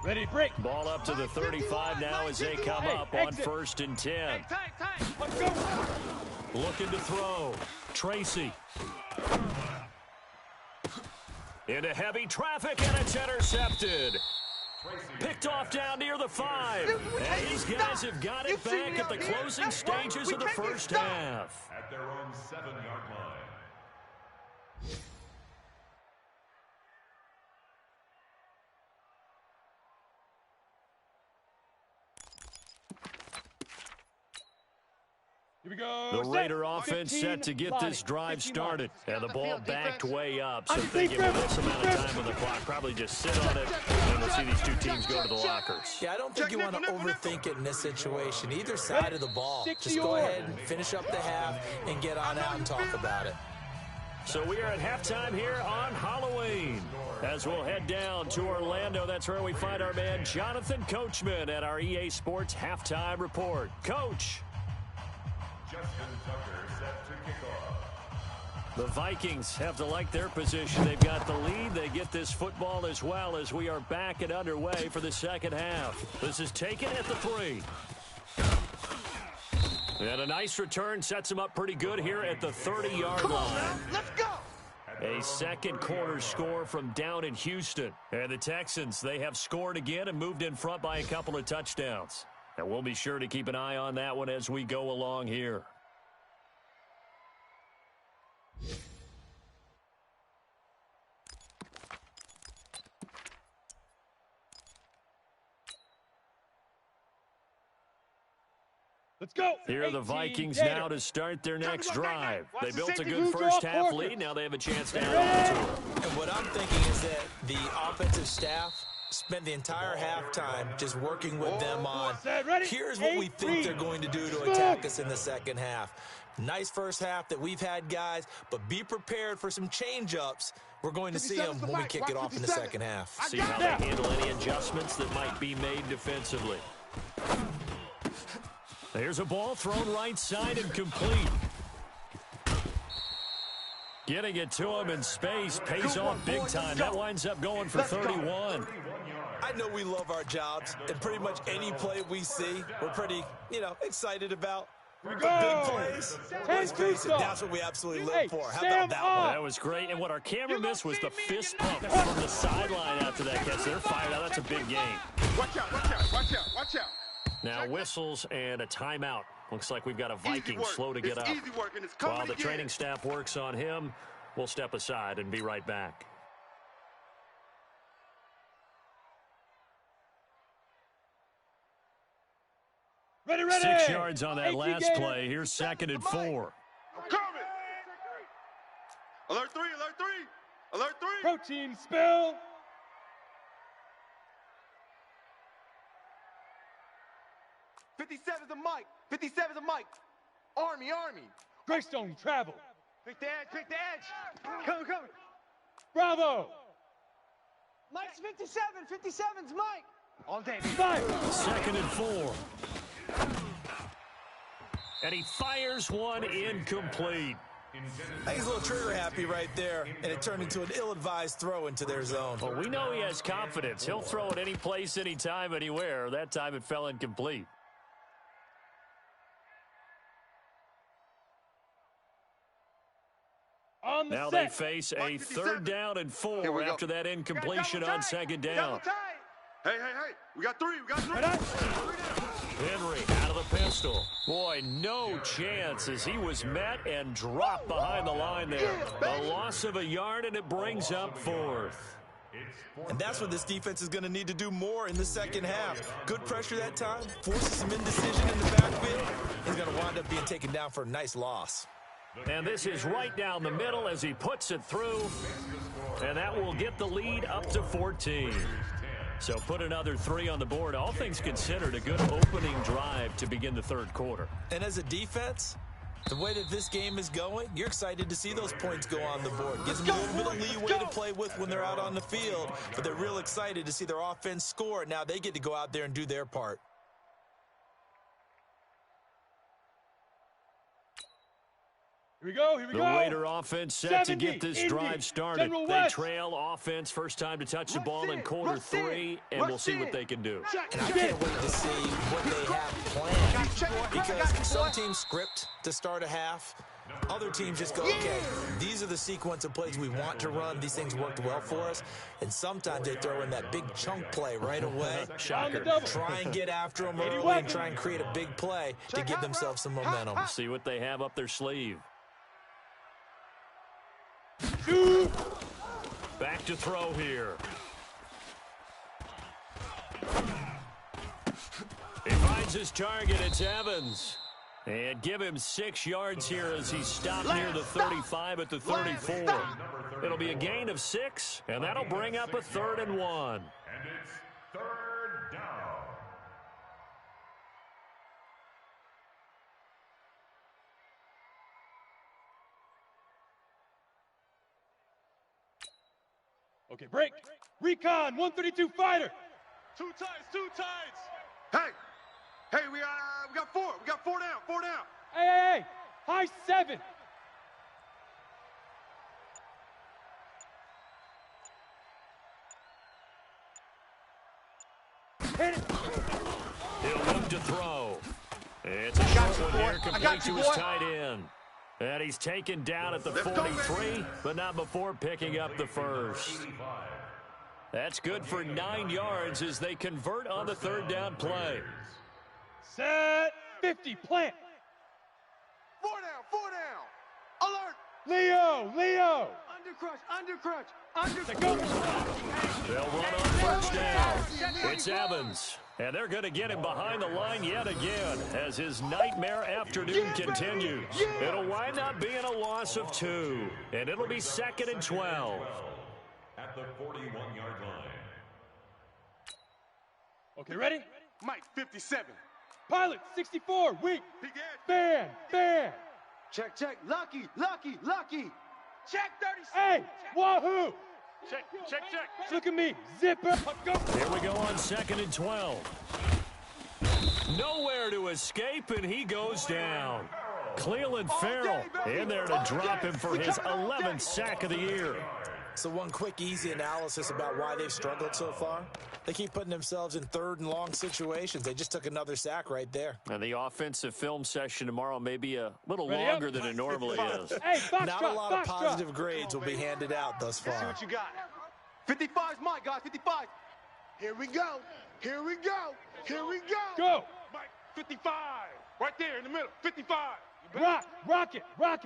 Ready, break. Ball up to the 35 now as they come up on 1st and 10. Let's go. Looking to throw. Tracy. Into heavy traffic, and it's intercepted. Picked off down near the 5. And these guys have got it back at the closing stages of the first half. At their own 7-yard line. Here we go. The Set. Raider offense 15 set to get this body. drive 15 started. body. And the ball backed way up. So On thinking with defense. this amount of time on the clock, probably just sit on it. And we'll see these two teams go to the lockers. Yeah, I don't think you want to overthink it in this situation. Either side of the ball. Just go ahead and finish up the half and get on out and talk about it. So we are at halftime here on Halloween. As we'll head down to Orlando, that's where we find our man Jonathan Coachman at our EA Sports Halftime Report. Coach. Justin Tucker set to kick off. The Vikings have to like their position. They've got the lead. They get this football as well as we are back and underway for the second half. This is taken at the 3. And a nice return sets him up pretty good here at the 30-yard line. Now, let's go. A second quarter score from down in Houston. And the Texans, they have scored again and moved in front by a couple of touchdowns. And we'll be sure to keep an eye on that one as we go along here. Let's go. Here are the Vikings Gator. now to start their next drive. Watch They the built a safety good move to first our half corner. lead. Now they have a chance to add on to it. And what I'm thinking is that the offensive staff spent the entire halftime just working with them on, here's what we think they're going to do to attack us in the second half. Nice first half that we've had, guys, but be prepared for some change-ups. We're going to see them when we kick it off in the second half. See how they handle any adjustments that might be made defensively. There's a ball thrown right side and complete. Getting it to him in space pays off big time. That winds up going for 31. I know we love our jobs, and pretty much any play we see, we're pretty, excited about. But big plays, let's face it, that's what we absolutely live for. How about that one? That was great, and what our camera missed was the fist pump from the sideline after that catch. They're fired out. That's a big game. Watch out, watch out, watch out, watch out. Now whistles and a timeout. Looks like we've got a Viking work. slow to get up. It's easy work, and it's coming While the again. training staff works on him, we'll step aside and be right back. Ready, ready. 6 yards on that 18 last Gator. play. Here's 2nd and 4. I'm coming. Alert 3, alert 3, alert 3. Protein spill. '57's the mic. 57's the mic. Army, Army. Greystone travel. Pick the edge, pick the edge. Coming. Bravo. Mike's 57, 57's Mike. All day. Fire. 2nd and 4. And he fires one incomplete. He's a little trigger happy right there, and it turned into an ill-advised throw into their zone. Well, we know he has confidence. He'll throw it any place, anytime, anywhere. That time it fell incomplete. On the Now set. they face a Mike 3rd down and 4 Here we go. after that incompletion Double on tight. 2nd down. Double tight. Hey, we got 3, we got 3. Right. Henry out of the pistol. Boy, no chance as he was met and dropped behind the line there. A loss of a yard, and it brings up 4th. And that's what this defense is going to need to do more in the second half. Good pressure that time, forces some indecision in the backfield. He's going to wind up being taken down for a nice loss. And this is right down the middle as he puts it through. And that will get the lead up to 14. So put another 3 on the board. All things considered, a good opening drive to begin the 3rd quarter. And as a defense, the way that this game is going, you're excited to see those points go on the board. Gives them a little bit of leeway to play with when they're out on the field. But they're real excited to see their offense score. Now they get to go out there and do their part. Here we go. Here we The go. Raider offense set to 70, get this Indy, drive started. General They West. trail offense first time to touch the ball in Rush in, quarter rush in, 3, and rush we'll see what in. they can do. And I can't wait to see what they have planned. Because some teams script to start a half. Other teams just go, okay, these are the sequence of plays we want to run. These things worked well for us. And sometimes they throw in that big chunk play right away. Shocker. Try and get after them early and try and create a big play to give themselves some momentum. See what they have up their sleeve. Back to throw here. He finds his target. It's Evans. And give him 6 yards here as he's stopped near the 35 at the 34. It'll be a gain of 6, and that'll bring up a 3rd and 1. And it's 3rd down. Okay, break. Recon, 132 fighter. Two tides. Hey, we got 4. We got 4 down, 4 down. Hey. High 7. Hit it. He'll look to throw. It's a short one here, complete to his tight end. And he's taken down at the 43, but not before picking up the first. That's good for 9 yards as they convert on the third down play. Set 50, plant. 4 down. Alert. Leo. Undercrush. They'll run on first down. It's Evans. And they're going to get him behind the line yet again as his nightmare afternoon continues. It'll wind up being a loss of 2. And it'll be 2nd and 12. At the 41-yard line. Okay, ready? Mike, 57. Pilot, 64, weak. Fan. Check. Lucky. Check 36. Hey, wahoo. Check. Look at me, zipper. Go. Here we go on 2nd and 12. Nowhere to escape, and he goes down. Cleveland Farrell in there to drop him for his 11th sack of the year. So one quick, easy analysis about why they've struggled so far. They keep putting themselves in third and long situations. They just took another sack right there. And the offensive film session tomorrow may be a little longer than it normally is. Hey, fox Not a lot of positive grades will be handed out thus Let's see far. what you got. 55 is mine, guys. 55. Here we go. Go. Mike, 55. Right there in the middle. 55. Rock it. Better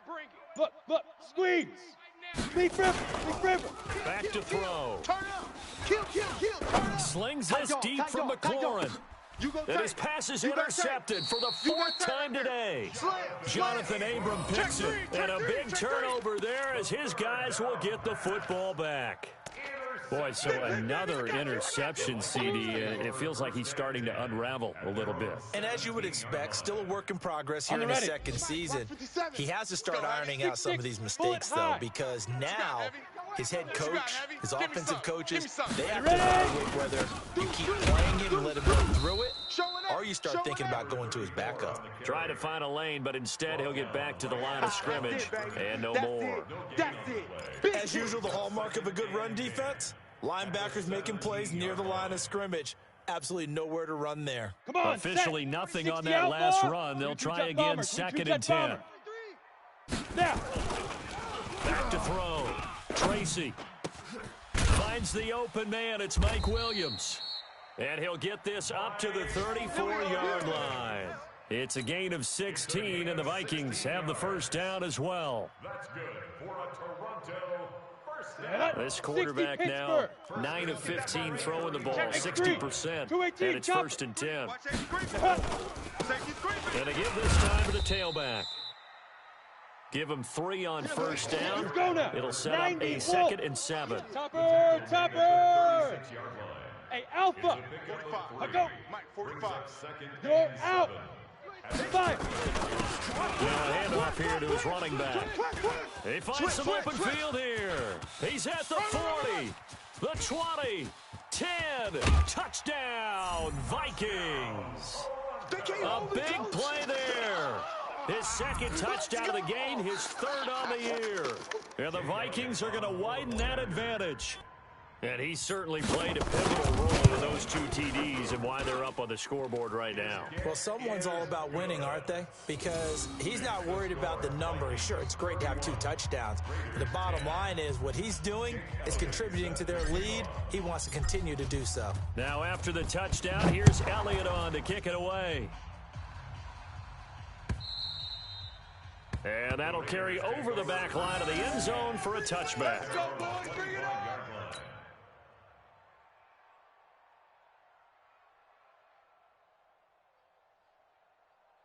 bring it. Look, squeeze. Leaf river. Back to throw. Turn up. Kill. Turn up. Slings this deep from McLaurin. You go And his pass is intercepted for the 4th time today. Jonathan Abram picks it. And a big turnover there as his guys will get the football back. Boy, so another interception, CD. It feels like he's starting to unravel a little bit. And as you would expect, still a work in progress here in his second season. He has to start ironing out some of these mistakes, though, because now his head coach, his offensive coaches, they have to evaluate whether you keep playing him and let him go through it, or you start thinking about going to his backup. Try to find a lane, but instead he'll get back to the line of scrimmage and no more. That's it. As usual, the hallmark of a good run defense, linebackers making plays near the line of scrimmage. Absolutely nowhere to run there. Come on, officially nothing on that last run. They'll try again, 2nd and 10. Now. Back to throw. Tracy finds the open man. It's Mike Williams. And he'll get this up to the 34-yard line. It's a gain of 16, and the Vikings have the first down as well. That's good for a Toronto first down. This quarterback now 9 of 15 throwing the ball, 60%, and it's 1st and 10. And they give this time to the tailback. Give him 3 on first down. It'll set up a 2nd and 7. Topper! Hey, Alpha! Go! Mike, 45. You're out! 5! Now a handoff here to his running back. He finds some open field here. He's at the 40, the 20, 10. Touchdown, Vikings. A big play there. His 2nd touchdown of the game, his 3rd on the year. And the Vikings are going to widen that advantage. And he certainly played a pivotal role in those 2 TDs and why they're up on the scoreboard right now. Well, someone's all about winning, aren't they? Because he's not worried about the number. Sure, it's great to have 2 touchdowns. But the bottom line is what he's doing is contributing to their lead. He wants to continue to do so. Now after the touchdown, here's Elliott on to kick it away. And that'll carry over the back line of the end zone for a touchback.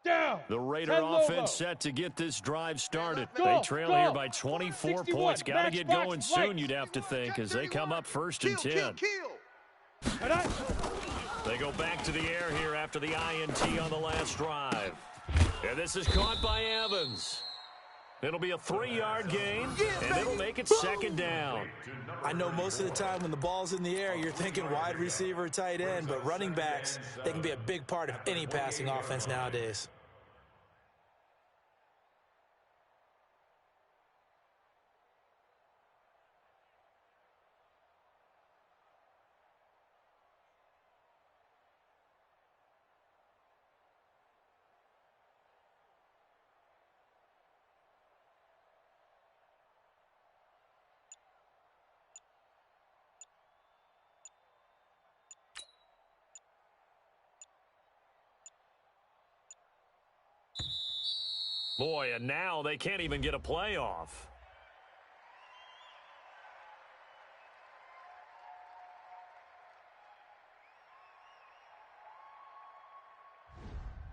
Down. The Raider offense set to get this drive started. They trail here by 24 points. Got to get going soon, you'd have to think, as they come up 1st and 10. They go back to the air here after the INT on the last drive. And this is caught by Evans. It'll be a 3-yard gain, and it'll make it 2nd down. I know most of the time when the ball's in the air, you're thinking wide receiver, tight end, but running backs, they can be a big part of any passing offense nowadays. Boy, and now they can't even get a playoff.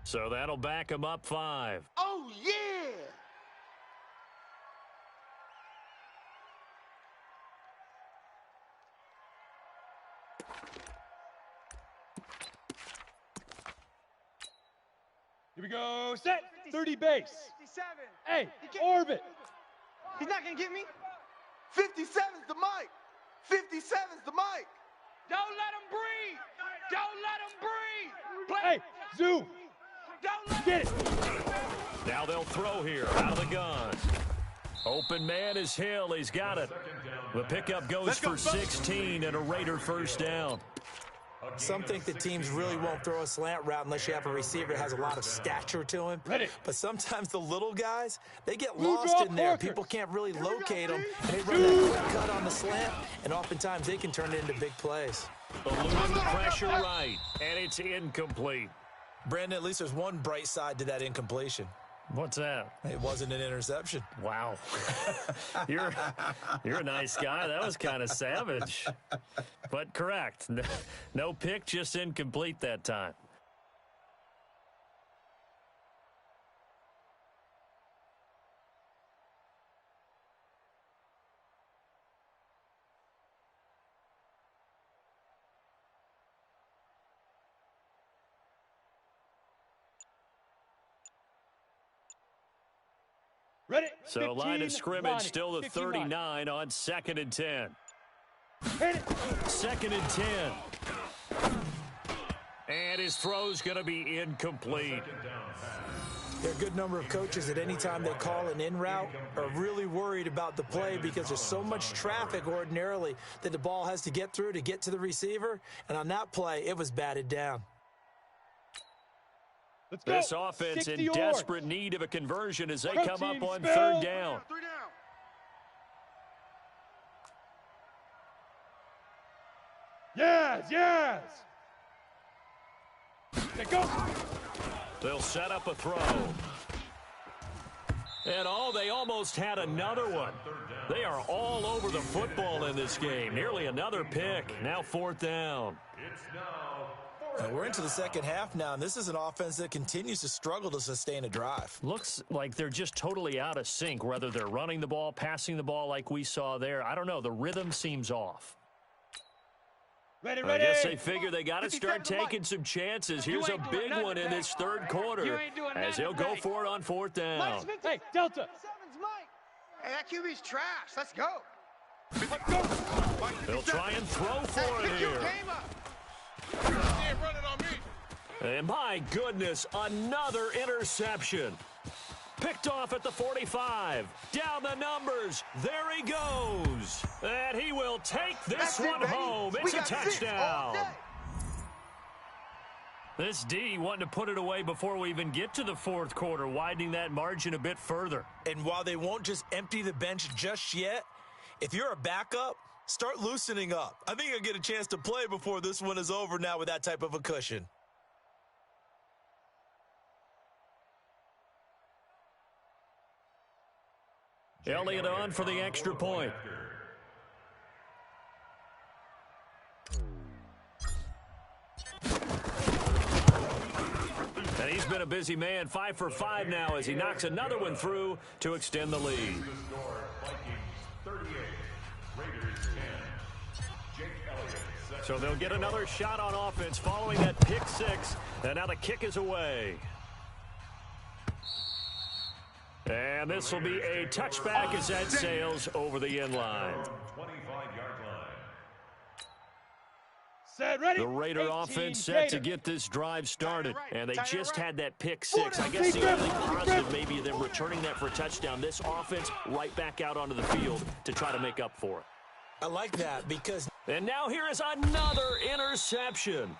So that'll back them up 5. Oh, yeah! Here we go. Set. 30 base. 57. Hey, orbit. He's not going to get me. 57's the mic. 57's the mic. Don't let him breathe. Don't let him breathe. Play. Hey, Zoo. Don't let Get it. Now they'll throw here out of the gun. Open man is Hill. He's got it. The pickup goes for 16 and a Raider first down. Some think that teams really won't throw a slant route unless you have a receiver that has a lot of stature to him. Ready. But sometimes the little guys, they get lost in there. People can't really locate them. And they run that quick cut on the slant, and oftentimes they can turn it into big plays. Eluding pressure right, and it's incomplete. Brandon, at least there's one bright side to that incompletion. What's that? It wasn't an interception. Wow. You're a nice guy. That was kind of savage. But correct. No pick, just incomplete that time. Ready. So 15, line of scrimmage Ronnie, still the 59. 39 on 2nd and 10. Hit it. 2nd and 10. And his throw's going to be incomplete. There are a good number of coaches at any time they call an in route are really worried about the play because there's so much traffic ordinarily that the ball has to get through to get to the receiver. And on that play, it was batted down. Let's go. This offense 60 in yards. desperate need of a conversion as they Go come up team, on spell. 3rd down. 3 down. Yes, yes. They go. They'll set up a throw. And they almost had another one. They are all over the football in this game. Nearly another pick. Now 4th down. We're into the second half now, and this is an offense that continues to struggle to sustain a drive. Looks like they're just totally out of sync, whether they're running the ball, passing the ball like we saw there. I don't know. The rhythm seems off. Ready, I ready. guess they figure they got to start taking some chances. Here's a big one in this 3rd quarter as they'll go for it on 4th down. Hey, Delta. 57's Mike. Hey, that QB's trash. Let's go. Let's go. They'll try and throw for it Pick your here. game up. And my goodness, another interception. Picked off at the 45. Down the numbers. There he goes. And he will take this one home. It's a touchdown. This D wanting to put it away before we even get to the 4th quarter, widening that margin a bit further. And while they won't just empty the bench just yet, if you're a backup, start loosening up. I think you'll get a chance to play before this one is over now with that type of a cushion. Elliott on for the extra point. And he's been a busy man, 5 for 5 now as he knocks another one through to extend the lead. So they'll get another shot on offense following that pick 6, and now the kick is away. And this will be a touchback as that sails over the end line. Set, ready. The Raider 18, offense set to Gator. get this drive started, and they just had that pick 6. I guess the Deep only grip, positive maybe them returning that for a touchdown. This offense right back out onto the field to try to make up for it. I like that because... And now here is another interception.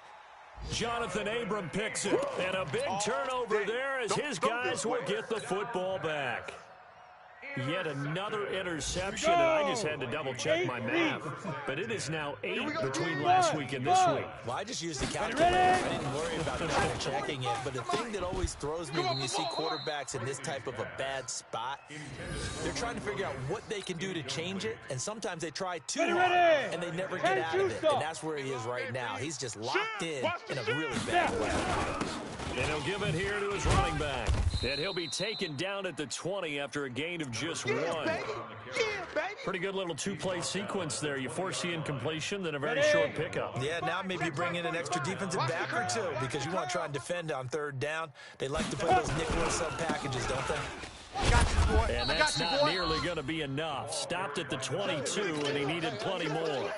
Jonathan Abram picks it, and a big turnover there as his guys will get the football back. Yet another interception, and I just had to double-check my math. But it is now 8 between last week and this week. Well, I just used the calculator. I didn't worry about double-checking it. But the thing that always throws me when you see quarterbacks in this type of a bad spot, they're trying to figure out what they can do to change it, and sometimes they try too hard, and they never get out of it. And that's where he is right now. He's just locked in a really bad way. And he'll give it here to his running back. And he'll be taken down at the 20 after a gain of just 1. Pretty good little two-play sequence there. You force the incompletion, then a very short pickup. Yeah, now maybe bring in an extra defensive back or two because you want to try and defend on 3rd down. They like to play those nickel and sub packages, don't they? And that's not nearly going to be enough. Stopped at the 22, and he needed plenty more.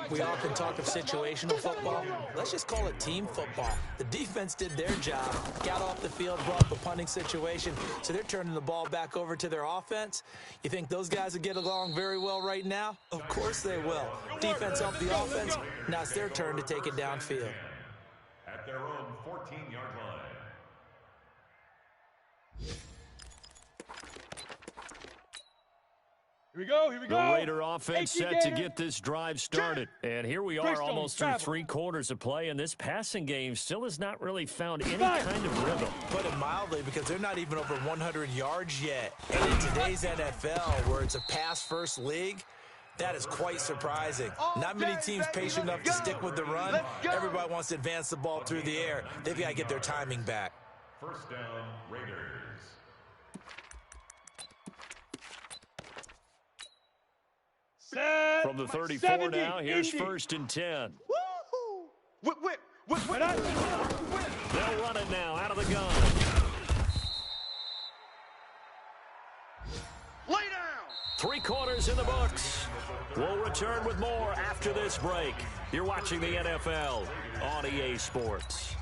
We often talk of situational football. Let's just call it team football. The defense did their job, got off the field, brought up a punting situation, so they're turning the ball back over to their offense. You think those guys will get along very well right now? Of course they will. Defense helped the offense. Now it's their turn to take it downfield. At their own 14-yard line. Here we go, here we go. The Raider offense set to get this drive started. And here we are almost through 3 quarters of play, and this passing game still has not really found any kind of rhythm. Put it mildly, because they're not even over 100 yards yet. And in today's NFL, where it's a pass-first league, that is quite surprising. Not many teams patient enough to stick with the run. Everybody wants to advance the ball through the air. They've got to get their timing back. First down, Raiders. From the 34 now, here's 1st and 10. Whip. They'll run it now out of the gun. Lay down. 3 quarters in the books. We'll return with more after this break. You're watching the NFL on EA Sports.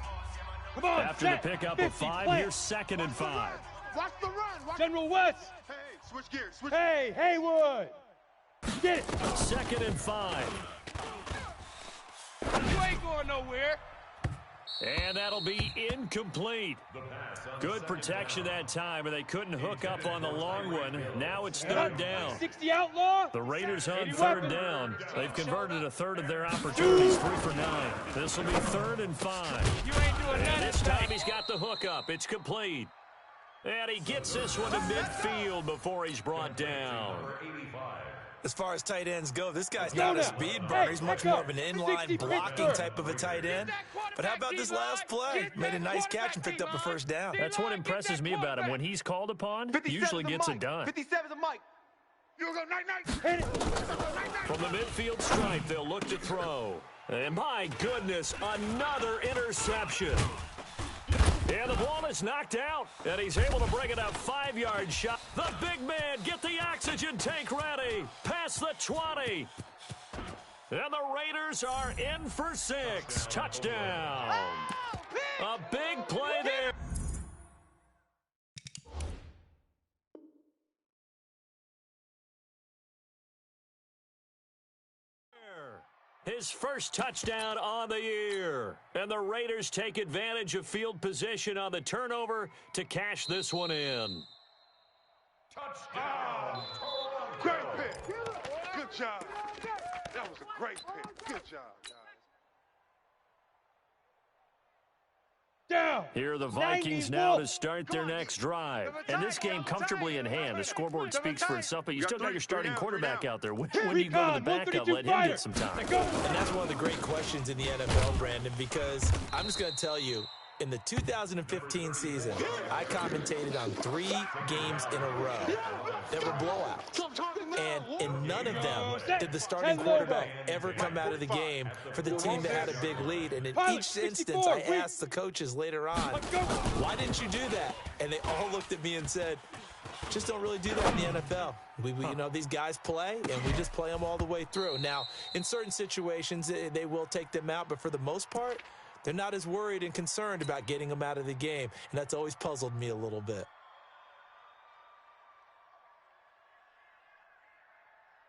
Come on, after the pickup of 5, here's 2nd and 5. Watch the run. General West. Hey, switch gears. Hey, Haywood. Get it. 2nd and 5. You ain't going nowhere. And that'll be incomplete. Good protection that time, and they couldn't hook up on the long one. Now it's 3rd down. 60 outlaw. The Raiders on 3rd down. They've converted a 3rd of their opportunities, 3 for 9. This will be 3rd and 5. You ain't doing And that. this time he's got the hookup. It's complete. And he gets this one to midfield before he's brought down. As far as tight ends go, this guy's not a speed burner. He's much more of an inline blocking type of a tight end. But how about this last play? Made a nice catch and picked up a 1st down. That's what impresses me about him. When he's called upon, he usually gets it done. 57's a Mike. You go night. From the midfield stripe, they'll look to throw. And my goodness, another interception. And the ball is knocked out, and he's able to bring it a 5-yard shot. The big man, get the oxygen tank ready. Past the 20. And the Raiders are in for 6. Touchdown. A big play there. His first touchdown on the year. And the Raiders take advantage of field position on the turnover to cash this one in. Touchdown. Great pick. Good job. That was a great pick. Good job, guys. Down. Here are the Vikings now to start their next drive. And this game comfortably in hand. The scoreboard speaks for itself, but you still got your starting quarterback out there. When do you go to the backup? Let him get some time. And that's one of the great questions in the NFL, Brandon, because I'm just going to tell you, in the 2015 season, I commentated on 3 games in a row that were blowouts. And in none of them did the starting quarterback ever come out of the game for the team that had a big lead. And in each instance, I asked the coaches later on, why didn't you do that? And they all looked at me and said, just don't really do that in the NFL. We you know, these guys play, and we just play them all the way through. Now, in certain situations, they will take them out, but for the most part, they're not as worried and concerned about getting them out of the game, and that's always puzzled me a little bit.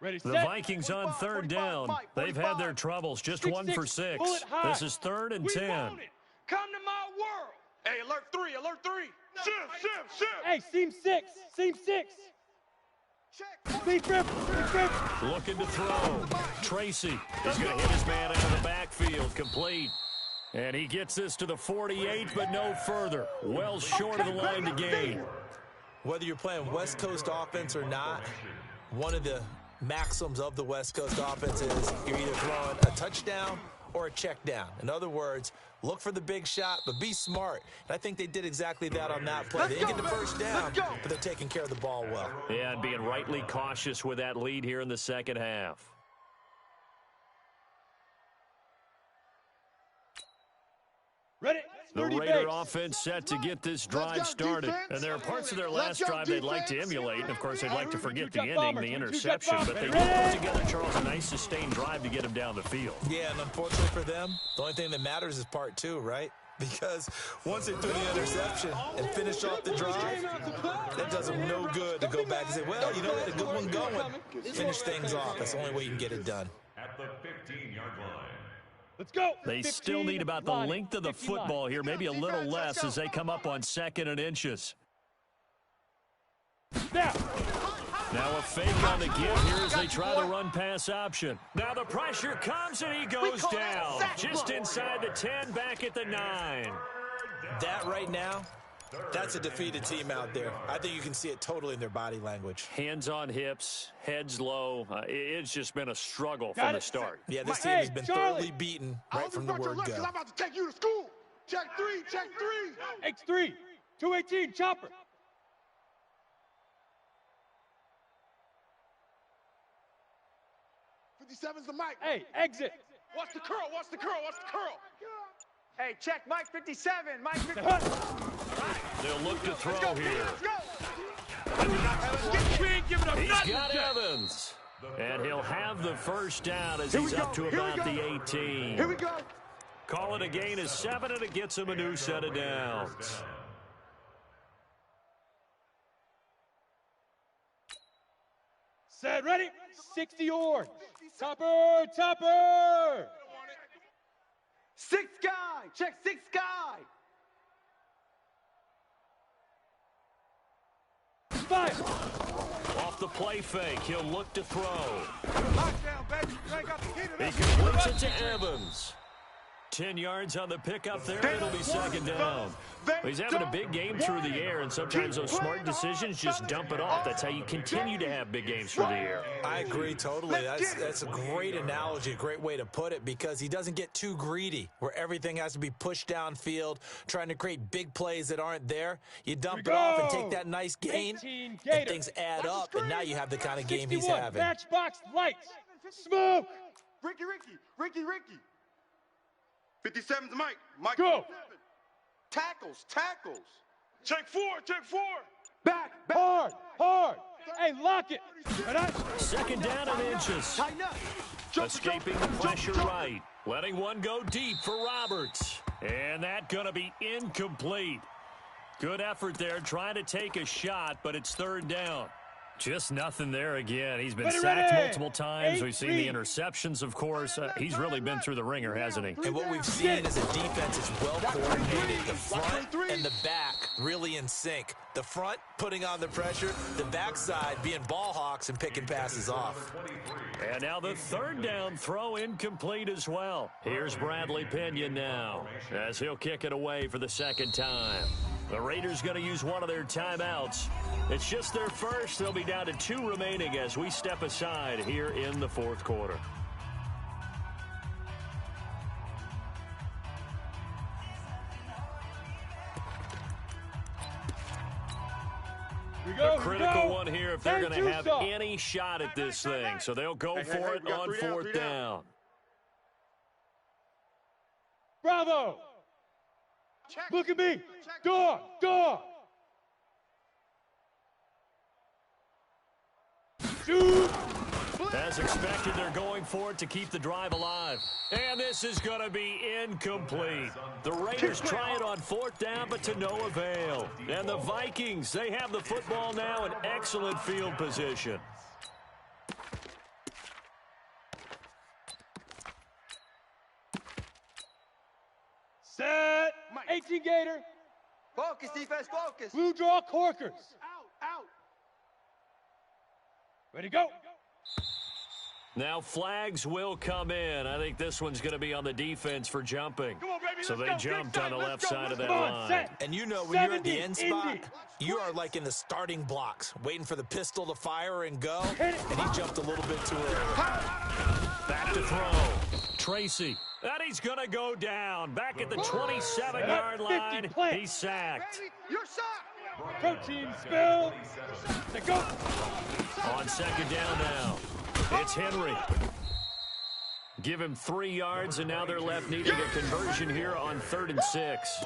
Ready, The set. Vikings on 3rd down. They've had their troubles, just 1 for 6. This is 3rd and 10. Come to my world. Hey, alert 3, alert 3. Shift. Hey, seam 6. Seam 6. Speed trip. Looking to throw. Tracy is going to hit his man out of the backfield. Complete. And he gets this to the 48, but no further. Well short of the line to gain. Whether you're playing West Coast offense or not, one of the maxims of the West Coast offense is you're either throwing a touchdown or a check down. In other words, look for the big shot, but be smart. And I think they did exactly that on that play. They didn't get the first down, but they're taking care of the ball well. Yeah, and being rightly cautious with that lead here in the second half. Ready? The Raider offense set to get this drive started. And there are parts of their last drive they'd like to emulate. And, of course, they'd like to forget the ending, the interception. But they did put together, Charles, a nice sustained drive to get him down the field. Yeah, and unfortunately for them, the only thing that matters is part 2, right? Because once they threw the interception and finished off the drive, that does them no good to go back and say, well, you know, we had a good one going. Finish things off. That's the only way you can get it done. At the 15-yard line. Let's go. They still need about the length of the football here, maybe a little less as they come up on 2nd and inches. Now a fake on the give here as they try the run-pass option. Now the pressure comes and he goes down. Just inside the 10, back at the 9. That right now, that's a defeated team out there. I think you can see it totally in their body language. Hands on hips, heads low. It's just been a struggle from the start. Yeah, this team has been thoroughly beaten right from the word go. I'm about to take you to school. Check 3. X3. 218, chopper. '57's the mic. Hey, exit. Watch the curl. Hey, check Mike 57. Mike 57. They'll look to throw here. He's got Evans. And he'll have the first down as he's up to about the 18. Here we go. Call it a gain of 7, and it gets him a new set of downs. Set, ready? 60 yards. Topper. 6 guy. Check 6 guy. 5. Off the play fake, he'll look to throw. Lockdown, baby. He completes it to Evans. 10 yards on the pickup there. It'll be 2nd down. He's having a big game through the air, and sometimes those smart decisions just dump it off. That's how you continue to have big games through the air. I agree totally. That's a great analogy, a great way to put it, because he doesn't get too greedy where everything has to be pushed downfield, trying to create big plays that aren't there. You dump it off and take that nice gain, and things add up, and now you have the kind of game he's having. Matchbox lights. Smoke. Ricky. 57's the mic. Mike. Go. Tackles. Check 4. Back. Hard. Hey, lock it. 2nd down and inches. Escaping the pressure right. Letting one go deep for Roberts. And that's going to be incomplete. Good effort there trying to take a shot, but it's 3rd down. Just nothing there again. He's been sacked multiple times. We've seen the interceptions, of course. He's really been through the ringer, hasn't he? And what we've seen is a defense that's well coordinated. The front and the back really in sync. The front putting on the pressure, the backside being ball hawks and picking passes off. And now the 3rd down throw incomplete as well. Here's Bradley Pinion now as he'll kick it away for the 2nd time. The Raiders going to use one of their timeouts. It's just their first. They'll be down to 2 remaining as we step aside here in the 4th quarter. A critical one here if they're going to have any shot at this thing. So they'll go for it on 4th down. Bravo. Look at me. Dog. Shoot. As expected, they're going for it to keep the drive alive. And this is going to be incomplete. The Raiders try it on 4th down, but to no avail. And the Vikings, they have the football now in excellent field position. Set. 18 Gator. Focus, defense, focus. Blue draw corkers. Out. Ready, go. Now flags will come in. I think this one's going to be on the defense for jumping. Come on, baby, So they let's go. jumped Big on the time, left let's go, side of let's that Come on, line. set. And you know when you're at the 70, end spot, Indy. you are like in the starting blocks, waiting for the pistol to fire and go, Hit it. and he jumped a little bit too early. Back to throw. Tracy. And he's going to go down. Back at the 27-yard 50 line. play. He's sacked. Baby, your shot. Protein spill. Let go. On second down now. It's Henry. Give him 3 yards, and now they're left needing a conversion here on 3rd and 6.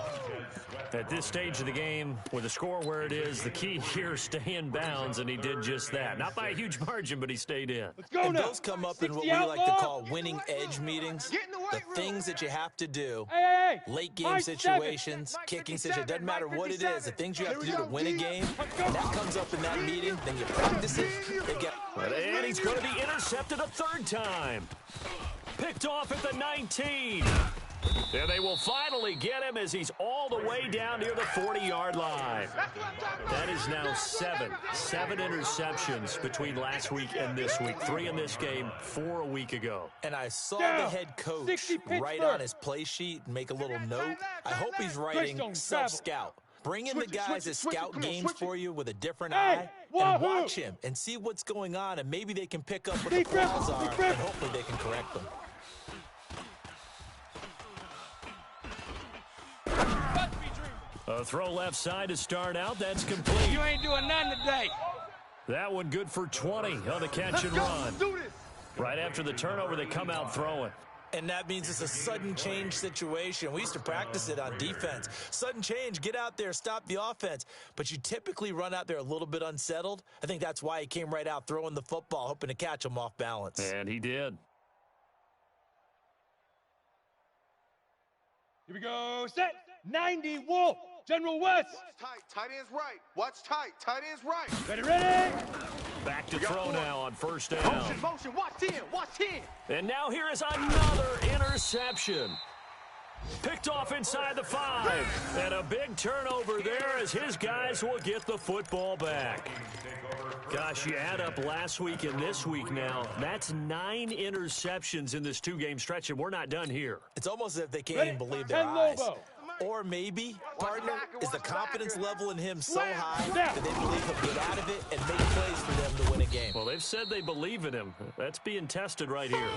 At this stage of the game, with the score where it is, the key here, stay in bounds, and he did just that. Not by a huge margin, but he stayed in. Let's go And now. those come up in what we 60 like to outlaw. call winning edge meetings. Get in the The weight room. things that you have to do, Hey. late game Mike situations, Mike kicking 57, situations, doesn't matter Mike what it is. The 57. things you have to do Here to we win a go, game, Let's go. and that comes up in that meeting, then you practice it. They get And he's going to be intercepted a 3rd time. Picked off at the 19. And they will finally get him as he's all the way down near the 40-yard line. That's what I'm talking about. That is now 7 interceptions between last week and this week. 3 in this game, 4 a week ago. And I saw Down. the head coach 60 Pittsburgh. write on his play sheet and make a little note. I hope he's writing Greystone, self-scout. Bring in the Switch it, guys that switch it, scout come on, games switch it. for you with a different Hey, eye and wahoo. watch him and see what's going on, and maybe they can pick up what the Deep breath, flaws are, deep breath. and hopefully they can correct them. A throw left side to start out. That's complete. You ain't doing nothing today. That one good for 20 on the catch and run. Do this. Right after the turnover, they come out throwing. And that means it's a sudden change situation. We used to practice it on defense. Sudden change, get out there, stop the offense. But you typically run out there a little bit unsettled. I think that's why he came right out throwing the football, hoping to catch him off balance. And he did. Here we go. Set. 90 Wolf. General West. Tight ends right. Watch tight ends right. Ready. Back to throw now on 1st down. Motion. Watch 10. And now here is another interception. Picked off inside the 5. And a big turnover there as his guys will get the football back. Gosh, you add up last week and this week now. That's 9 interceptions in this 2-game stretch, and we're not done here. It's almost as if they can't Ready. even believe their 10 eyes. Lobo. Or maybe, partner, is the confidence level in him so Slam. high Snap. that they believe he'll get out of it and make plays for them to win a game. Well, they've said they believe in him. That's being tested right here.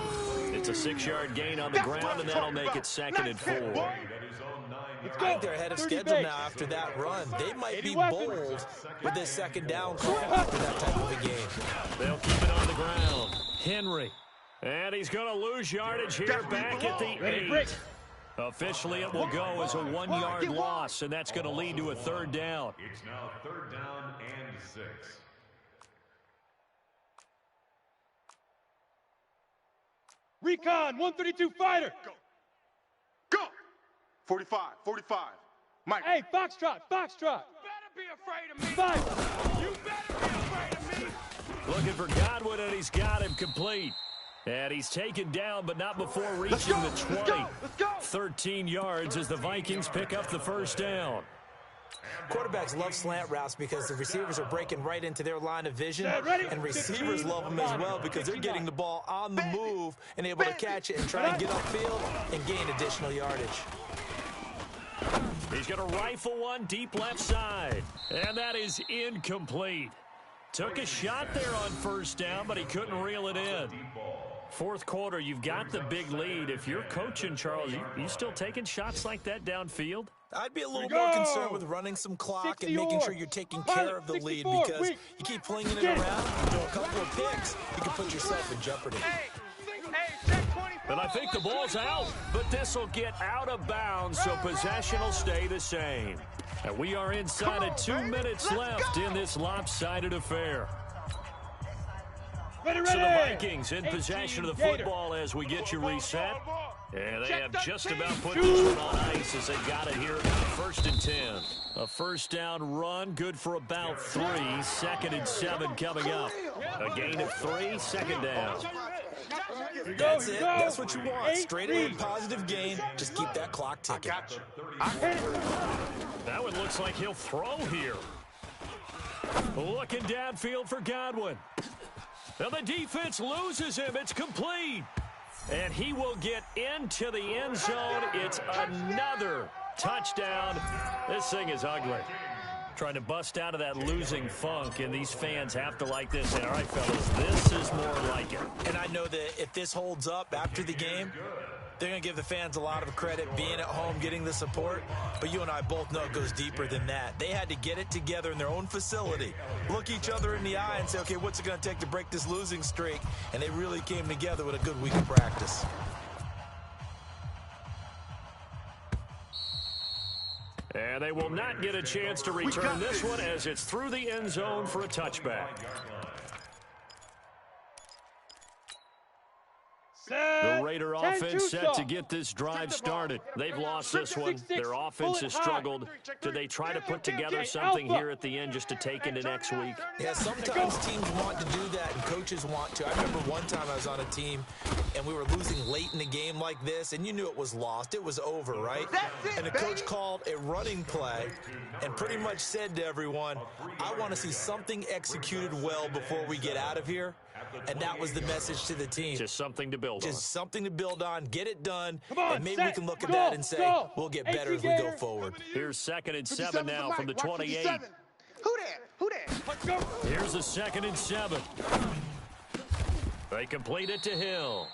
It's a 6-yard gain on the ground, and that'll make it 2nd and 4. Let's I go. think they're ahead of 30 schedule base. now after that run. They might 80 be weapons. bold with this 2nd down call after that type of a game. They'll keep it on the ground. Henry. And he's going to lose yardage here back at the Ready, break. 8. Officially, it will go as a 1-yard loss, and that's going to lead to a 3rd down. It's now 3rd down and 6. Recon. 132 fighter. Go. 45. Mike. Hey, Foxtrot. Better be afraid of me. 5. You better be afraid of me. Looking for Godwin, and he's got him complete. And he's taken down, but not before reaching the 20. Let's go. 13 yards as the Vikings pick up the 1st down. Quarterbacks love slant routes because the receivers are breaking right into their line of vision, Ready? and receivers love them as well because they're getting the ball on the move and able to catch it and try and get upfield and gain additional yardage. He's going to rifle one deep left side, and that is incomplete. Took a shot there on 1st down, but he couldn't reel it in. 4th quarter, you've got the big lead. If you're coaching, Charles, you still taking shots like that downfield? I'd be a little Here we more go. concerned with running some clock 60 and making sure yards. you're taking Pilot, care of the lead 64, because weak. you keep flinging it Get it. around, you throw a couple of picks, you can put yourself in jeopardy. Hey, check 24. And I think the ball's out, but this will get out of bounds, so possession will stay the same. And we are inside of 2 minutes left in this lopsided affair. Ready. So the Vikings in 18 possession of the Gator. football as we get you reset. And they have just about put this one on ice as they got it here. 1st and 10. A first down run, good for about 3. 2nd and 7 coming up. A gain of 3, 2nd down. That's it. That's what you want. Straight ahead, positive gain. Just keep that clock ticking. That one looks like he'll throw here. Looking downfield for Godwin. Now the defense loses him. It's complete. And he will get into the end zone. It's another touchdown. This thing is ugly. Trying to bust out of that losing funk, and these fans have to like this. And all right, fellas, this is more like it. And I know that if this holds up after the game, they're going to give the fans a lot of credit being at home, getting the support. But you and I both know it goes deeper than that. They had to get it together in their own facility, look each other in the eye and say, okay, what's it going to take to break this losing streak? And they really came together with a good week of practice. And they will not get a chance to return this one as it's through the end zone for a touchback. The Raider offense set to get this drive started. They've lost this one. Their offense has struggled. Do they try to put together something here at the end just to take into next week? Yeah, sometimes teams want to do that and coaches want to. I remember one time I was on a team and we were losing late in a game like this, and you knew it was lost. It was over, right? And the coach called a running play and pretty much said to everyone, I want to see something executed well before we get out of here. And that was the message to the team. Just something to build on. Just something to build on, get it done, on, and maybe set, we can look at go, that and say, go. we'll get better as we go forward. Here's 2nd and 7 now from the 28. Who there? Let's go. Here's a 2nd and 7. They complete it to Hill.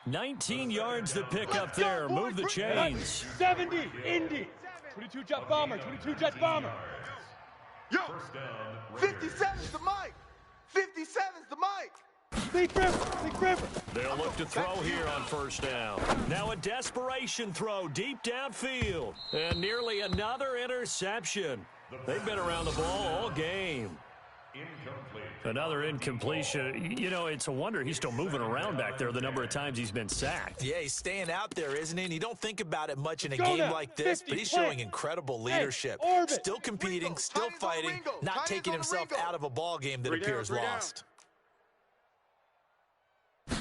19 yards to pick up there. Move the chains. 70, Indy. 22 jet bomber, 22 jet bomber. Yo, 57's the mic. 57's the mic. Big river. They'll look to throw here on 1st down. Now a desperation throw deep downfield. And nearly another interception. They've been around the ball all game. Another incompletion. You know, it's a wonder he's still moving around back there the number of times he's been sacked. Yeah, he's staying out there, isn't he? And you don't think about it much in a game like this, but he's showing incredible leadership. Still competing, still fighting, not taking himself out of a ball game that appears lost.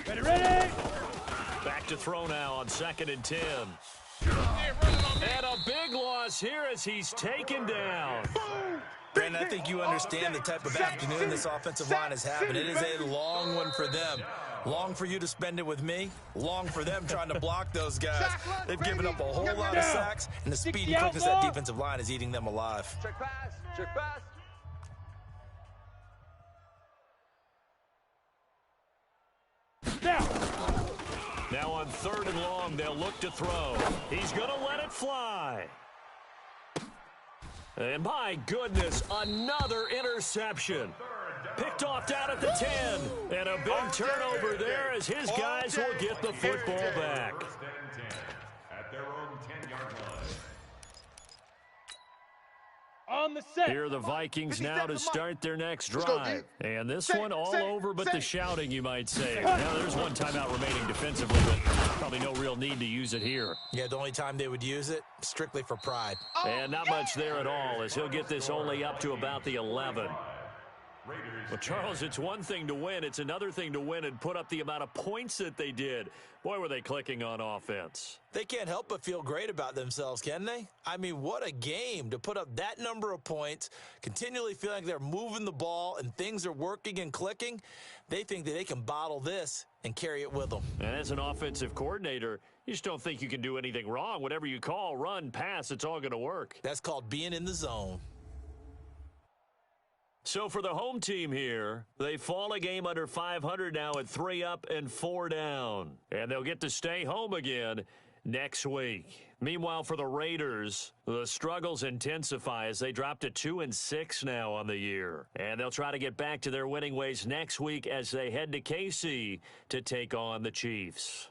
Ready. Back to throw now on 2nd and 10. And a big loss here as he's taken down. And I think you understand the type of afternoon this offensive line is having. It is a long one for them. Long for you to spend it with me. Long for them trying to block those guys. They've given up a whole lot of sacks, and the speed and quickness of that defensive line is eating them alive. Check pass. Check pass. Now on 3rd and long, they'll look to throw. He's going to let it fly. And my goodness, another interception. Picked off down at the 10. And a big turnover there as his guys will get the football back. At their own 10-yard line. On the set. Here are the Vikings now to start their next drive. And this one all over but the shouting, you might say. Now there's one timeout remaining defensively, but probably no real need to use it here. Yeah, the only time they would use it, strictly for pride. And not much there at all as he'll get this only up to about the 11. Well, Charles, it's one thing to win. It's another thing to win and put up the amount of points that they did. Boy, were they clicking on offense. They can't help but feel great about themselves, can they? I mean, what a game to put up that number of points, continually feeling like they're moving the ball and things are working and clicking. They think that they can bottle this and carry it with them. And as an offensive coordinator, you just don't think you can do anything wrong. Whatever you call, run, pass, it's all going to work. That's called being in the zone. So for the home team here, they fall a game under 500 now at 3 up and 4 down. And they'll get to stay home again next week. Meanwhile, for the Raiders, the struggles intensify as they drop to 2-6 now on the year. And they'll try to get back to their winning ways next week as they head to KC to take on the Chiefs.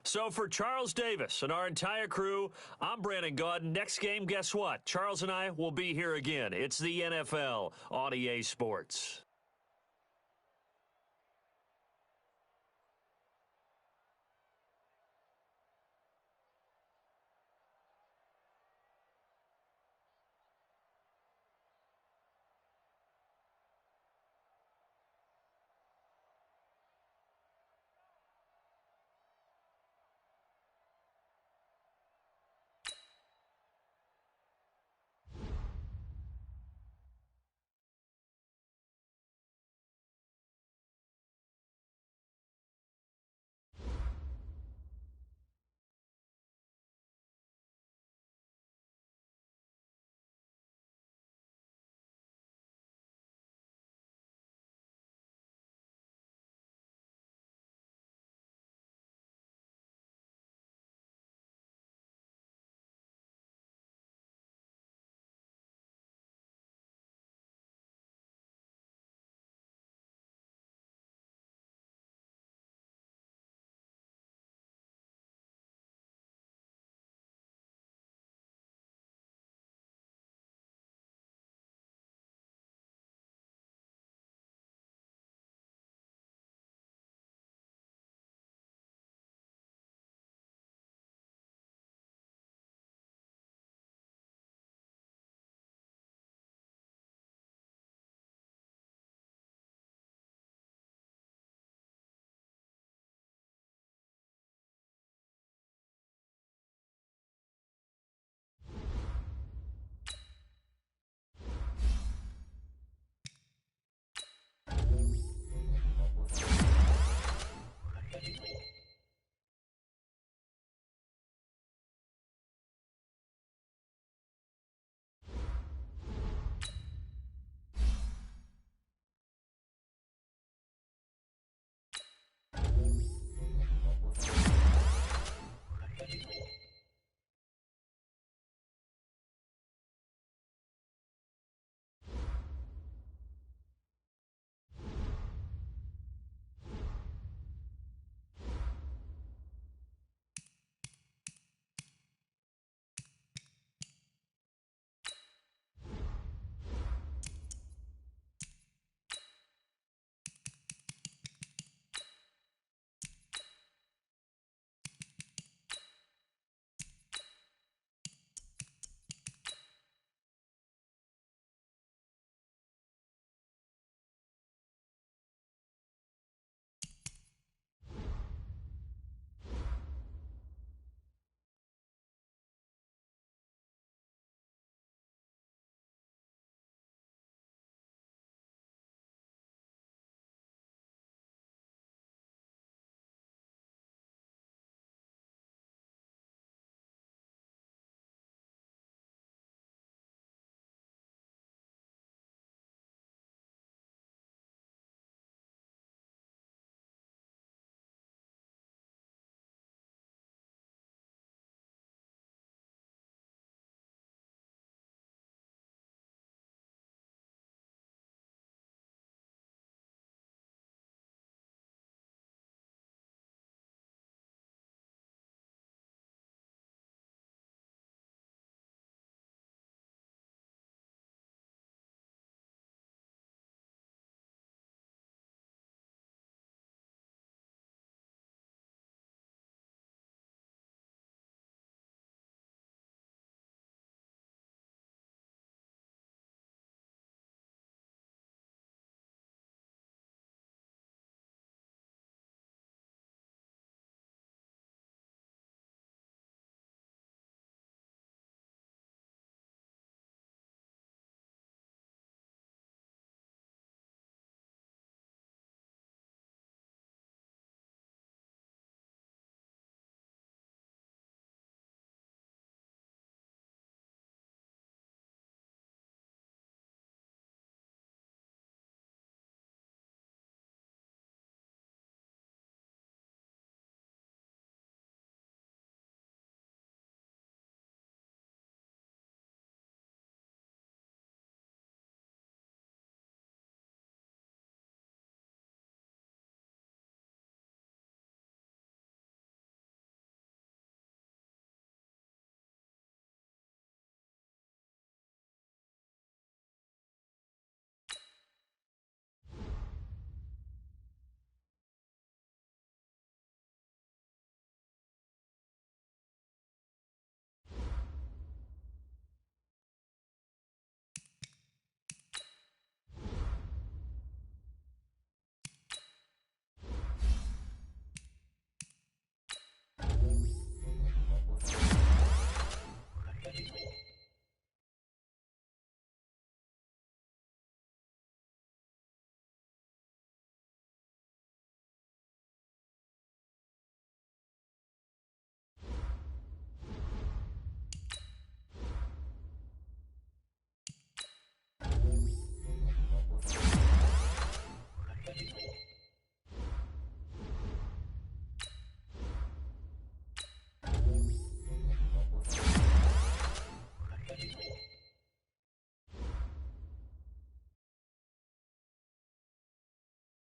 So for Charles Davis and our entire crew, I'm Brandon Gaudin. Next game, guess what? Charles and I will be here again. It's the NFL on EA Sports.